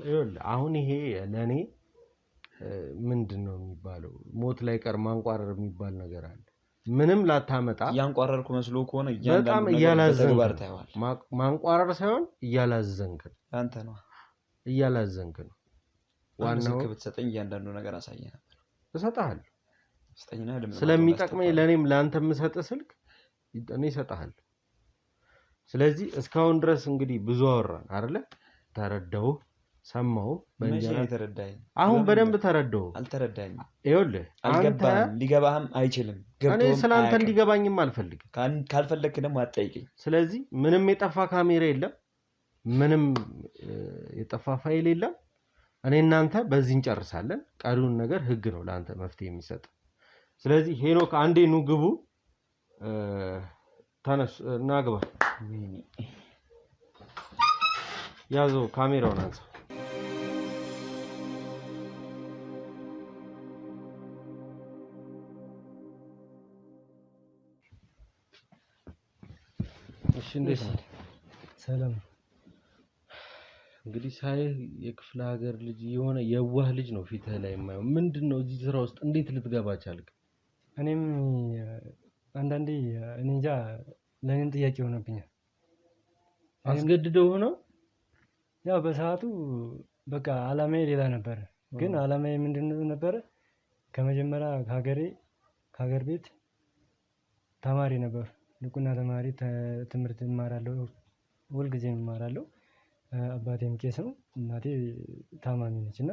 ይኸውልህ አሁን ይሄ ለኔ ምንድነው የሚባለው? ሞት ላይ ቀር ማንቋረር የሚባል ነገር አለ። ምንም ላታመጣ ያንቋረርኩ መስሎ ከሆነ በጣም እያላዘንክ ማንቋረር ሳይሆን እያላዘንክ አንተ ነው እያላዘንክ ነው። ዋናው ብትሰጠኝ እያንዳንዱ ነገር አሳየ ነበር። እሰጥሃለሁ። ስጠኝና ስለሚጠቅመኝ ለኔም ላንተም ሰጠ ስልክ እኔ እሰጥሃለሁ። ስለዚህ እስካሁን ድረስ እንግዲህ ብዙ አወራን አይደለ? ተረዳው፣ ሰማው። በእንጀራ ተረዳኝ። አሁን በደንብ ተረዳው። አልተረዳኝ። ይኸውልህ አልገባህም፣ ሊገባህም አይችልም። እኔ ስላንተ እንዲገባኝም አልፈልግም። ካልፈለክ ደግሞ አትጠይቀኝ። ስለዚህ ምንም የጠፋ ካሜራ የለም፣ ምንም የጠፋ ፋይል የለም። እኔ እናንተ በዚህ እንጨርሳለን። ቀሪውን ነገር ህግ ነው ለአንተ መፍትሄ የሚሰጥ። ስለዚህ ሄኖክ አንዴ ኑ ግቡ። ተነስ እናግባ። ያዘው ካሜራውን አንሳ። እሺ እንዴት ነው? ሰላም። እንግዲህ ሳይ የክፍለ ሀገር ልጅ የሆነ የዋህ ልጅ ነው ፊትህ ላይ የማየው። ምንድነው እዚህ ስራ ውስጥ እንዴት ልትገባ ቻልክ? እኔም አንዳንዴ እኔ እንጃ ለኔም ጥያቄ ሆነብኛል። አስገድደው ነው? ያው በሰዓቱ በቃ አላማዬ ሌላ ነበር። ግን አላማዬ ምንድነው ነበር? ከመጀመሪያ ከሀገር ቤት ተማሪ ነበር። ንቁና ተማሪ ትምህርት እማራለሁ፣ ሁልጊዜም እማራለሁ። አባቴም ቄስ ነው፣ እናቴ ታማሚ ነች እና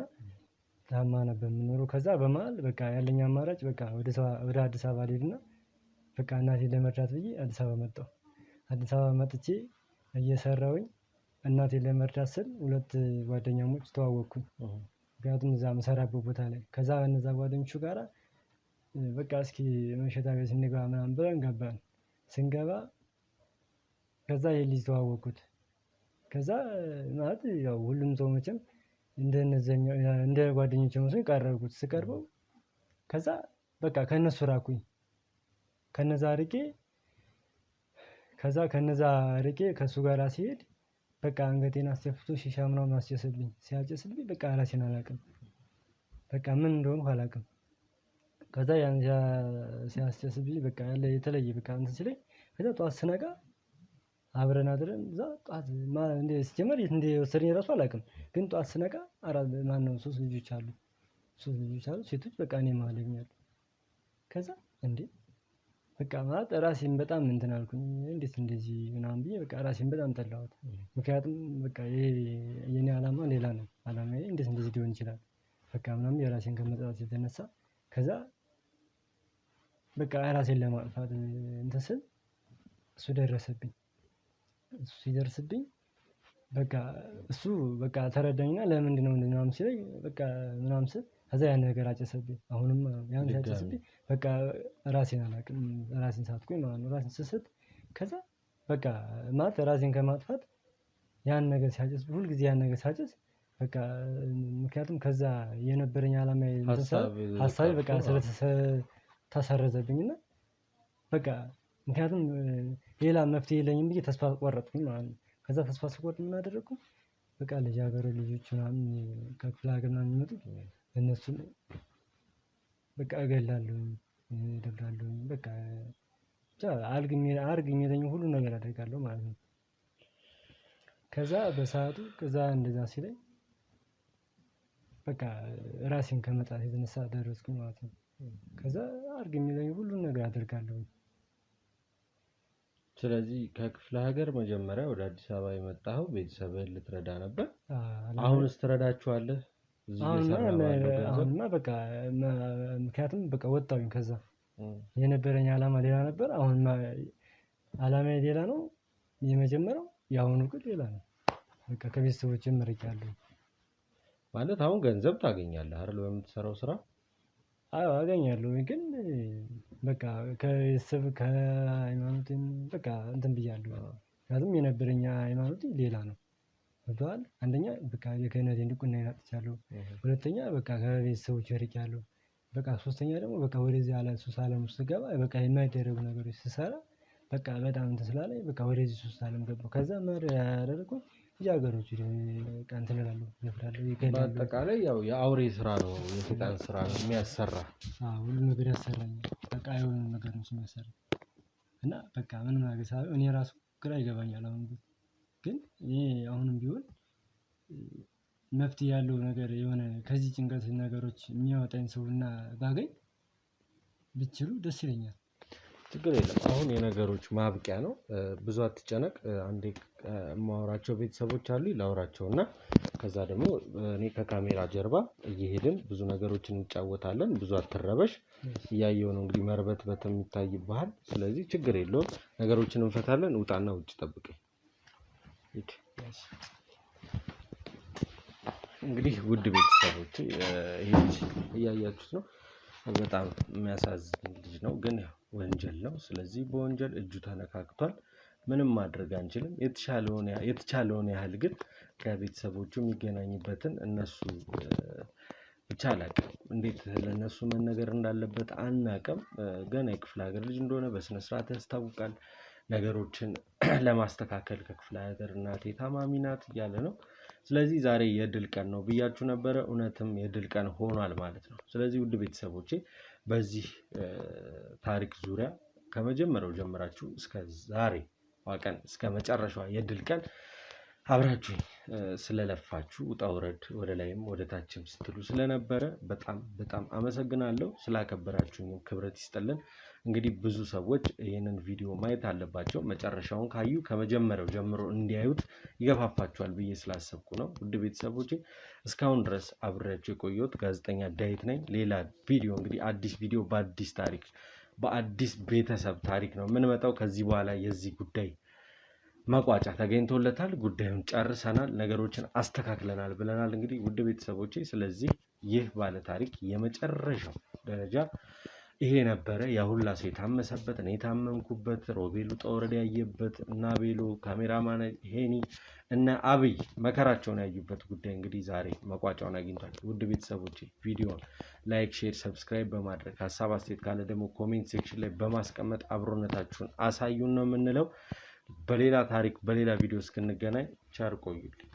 ታማ ነበር የምኖረው። ከዛ በመሀል በቃ ያለኝ አማራጭ በቃ ወደ አዲስ አበባ ልሄድና በቃ እናቴን ለመርዳት ብዬ አዲስ አበባ መጣሁ። አዲስ አበባ መጥቼ እየሰራሁኝ እናቴን ለመርዳት ስል 2 ጓደኛሞች ተዋወቅኩኝ። ምክንያቱም እዛ የምሰራበት ቦታ ላይ። ከዛ እነዛ ጓደኞቹ ጋራ በቃ እስኪ መሸታ ቤት እንግባ ምናምን ብለን ገባን። ስንገባ ከዛ ይሄ ልጅ ተዋወቅኩት። ከዛ ማለት ያው ሁሉም ሰው መቼም እንደ ጓደኞቼ መስሎኝ ቀረብኩት። ስቀርበው ከዛ በቃ ከነሱ ራኩኝ። ከነዛ ርቄ ከሱ ጋር ሲሄድ በቃ አንገቴን አስደፍቶ ሺሻ ምናምን አስጨሰብኝ። ሲያጨስብኝ በቃ ራሴን አላውቅም። በቃ ምን እንደሆንኩ አላውቅም። ከዛ ያን ሲያስጨስብኝ በቃ ያለ የተለየ በቃ እንትን ሲለኝ ከዛ ጠዋት ስነቃ አብረን አድረን እዛ ጠዋት ሲጀመር የት እንደወሰደኝ እራሱ አላውቅም። ግን ጠዋት ስነቃ ሶስት ልጆች አሉ። ሴቶች በቃ እኔ መሃል ያገኛሉ። ከዛ እንዴ በቃ ማለት ራሴን በጣም እንትን አልኩኝ። እንዴት እንደዚህ ምናምን ብዬ በቃ ራሴን በጣም ጠላሁት። ምክንያቱም በቃ ይሄ የኔ አላማ ሌላ ነው። አላማዬ እንዴት እንደዚህ ሊሆን ይችላል? በቃ ምናምን የራሴን ከመጥላት የተነሳ ከዛ በቃ ራሴን ለማጥፋት እንትን ስል እሱ ደረሰብኝ። እሱ ሲደርስብኝ በቃ እሱ በቃ ተረዳኝና ለምንድነው ምናምን ሲለኝ በቃ ምናምን ስል ከዛ ያን ነገር አጨሰብኝ። አሁንም ያን ሲያጨስብኝ በቃ ራሴን አላውቅም። ራሴን ሳትኩኝ ማለት ነው። ራሴን ስስት ከዛ በቃ ማለት ራሴን ከማጥፋት ያን ነገር ሲያጨስ ሁልጊዜ ያን ነገር ሳጨስ በቃ ምክንያቱም ከዛ የነበረኝ አላማ ሀሳቤ በቃ ተሰረዘብኝና በቃ ምክንያቱም ሌላ መፍትሄ የለኝም ብዬ ተስፋ ቆረጥኩኝ ማለት ነው። ከዛ ተስፋ ስቆርጥ ምን አደረኩ? በቃ ልጃገረድ ልጆች ምናምን ከክፍለ ሀገር ምናምን የሚመጡት እነሱን በቃ እገላለሁኝ፣ እደብራለሁኝ። በቃ ብቻ አድርግ የሚለኝን ሁሉ ነገር አደርጋለሁ ማለት ነው። ከዛ በሰዓቱ እንደዛ ሲለኝ በቃ ራሴን ከመጣት የተነሳ ደረስኩኝ ማለት ነው። ከዛ አድርግ የሚለኝን ሁሉን ነገር አደርጋለሁኝ። ስለዚህ ከክፍለ ሀገር መጀመሪያ ወደ አዲስ አበባ የመጣኸው ቤተሰብህን ልትረዳ ነበር። አሁንስ ትረዳቸዋለህ? አሁንማ በቃ ምክንያቱም በቃ ወጣሁኝ። ከዛ የነበረኝ አላማ ሌላ ነበር። አሁን አላማዬ ሌላ ነው። የመጀመሪያው የአሁኑ ግን ሌላ ነው። በቃ ከቤተሰቦቼ መርቄያለሁ ማለት አሁን ገንዘብ ታገኛለህ አይደል? በምትሰራው ስራ አዎ አገኛለሁ። ግን በቃ ከቤተሰብ ከሃይማኖቴም በቃ እንትን ብያለሁ። ምክንያቱም የነበረኝ ሃይማኖቴ ሌላ ነው። ገብቶሃል? አንደኛ በቃ የክህነቴን ዲቁናዬን አጥቻለሁ። ሁለተኛ በቃ ከቤተሰቦቼ ርቄያለሁ። በቃ ሶስተኛ ደግሞ በቃ ወደዚህ ሱስ ዓለም ውስጥ ስገባ በቃ የማይደረጉ ነገሮች ስሰራ በቃ በጣም እንትን ስላለኝ በቃ ወደዚህ ሱስ ዓለም ገባሁ። ከዛ ያደረኩት ልጃገረዶች በቃ እንትን እላለሁ፣ እደፍራለሁ፣ ይገድላለሁ። በአጠቃላይ ያው የአውሬ ስራ ነው፣ የሰይጣን ስራ ነው የሚያሰራ። ሁሉ ነገር ያሰራኛል። በቃ የሆነ ነገር ነው የሚያሰራኝ እና በቃ ምንም ነገር ሳይሆን እኔ ራሱ ግራ ይገባኛል። አሁን ግን እኔ አሁንም ቢሆን መፍትሄ ያለው ነገር የሆነ ከዚህ ጭንቀት ነገሮች የሚያወጣኝ ሰውና ባገኝ ብችሉ ደስ ይለኛል። ችግር የለም። አሁን የነገሮች ማብቂያ ነው። ብዙ አትጨነቅ። አንዴ የማወራቸው ቤተሰቦች አሉ ላውራቸው እና ከዛ ደግሞ እኔ ከካሜራ ጀርባ እየሄድን ብዙ ነገሮችን እንጫወታለን። ብዙ አትረበሽ። እያየሁ ነው እንግዲህ መርበትበት የሚታይብሃል። ስለዚህ ችግር የለውም፣ ነገሮችን እንፈታለን። ውጣና ውጭ ጠብቀኝ። እንግዲህ ውድ ቤተሰቦች ይሄ እያያችሁት ነው። በጣም የሚያሳዝን ልጅ ነው፣ ግን ያው ወንጀል ነው። ስለዚህ በወንጀል እጁ ተነካክቷል። ምንም ማድረግ አንችልም። የተቻለውን ያህል ግን ከቤተሰቦቹ የሚገናኝበትን እነሱ ብቻ አላውቅም፣ እንዴት ለእነሱ መነገር እንዳለበት አናውቅም። ገና የክፍለ ሀገር ልጅ እንደሆነ በስነ ስርዓት ያስታውቃል። ነገሮችን ለማስተካከል ከክፍለ ሀገር እናቴ ታማሚ ናት እያለ ነው። ስለዚህ ዛሬ የድል ቀን ነው ብያችሁ ነበረ። እውነትም የድል ቀን ሆኗል ማለት ነው። ስለዚህ ውድ ቤተሰቦቼ በዚህ ታሪክ ዙሪያ ከመጀመሪያው ጀምራችሁ እስከ ዛሬ ቀን እስከ መጨረሻዋ የድል ቀን አብራችሁኝ ስለለፋችሁ ውጣ ውረድ ወደ ላይም ወደ ታችም ስትሉ ስለነበረ በጣም በጣም አመሰግናለሁ። ስላከበራችሁኝ ክብረት ይስጥልን። እንግዲህ ብዙ ሰዎች ይህንን ቪዲዮ ማየት አለባቸው። መጨረሻውን ካዩ ከመጀመሪያው ጀምሮ እንዲያዩት ይገፋፋቸዋል ብዬ ስላሰብኩ ነው። ውድ ቤተሰቦቼ እስካሁን ድረስ አብሬያቸው የቆየሁት ጋዜጠኛ ዳዊት ነኝ። ሌላ ቪዲዮ እንግዲህ አዲስ ቪዲዮ በአዲስ ታሪክ በአዲስ ቤተሰብ ታሪክ ነው የምንመጣው። ከዚህ በኋላ የዚህ ጉዳይ መቋጫ ተገኝቶለታል። ጉዳዩን ጨርሰናል፣ ነገሮችን አስተካክለናል ብለናል። እንግዲህ ውድ ቤተሰቦቼ ስለዚህ ይህ ባለ ታሪክ የመጨረሻው ደረጃ ይሄ ነበረ ያሁላ ሰው የታመሰበት እኔ የታመምኩበት ሮቤሉ ጠወረድ ያየበት እና ቤሎ ካሜራማን ሄኒ እና አብይ መከራቸውን ያዩበት ጉዳይ እንግዲህ ዛሬ መቋጫውን አግኝቷል። ውድ ቤተሰቦቼ ቪዲዮውን ላይክ፣ ሼር፣ ሰብስክራይብ በማድረግ ሀሳብ አስተያየት ካለ ደግሞ ኮሜንት ሴክሽን ላይ በማስቀመጥ አብሮነታችሁን አሳዩን ነው የምንለው። በሌላ ታሪክ በሌላ ቪዲዮ እስክንገናኝ ቸር ቆዩልኝ።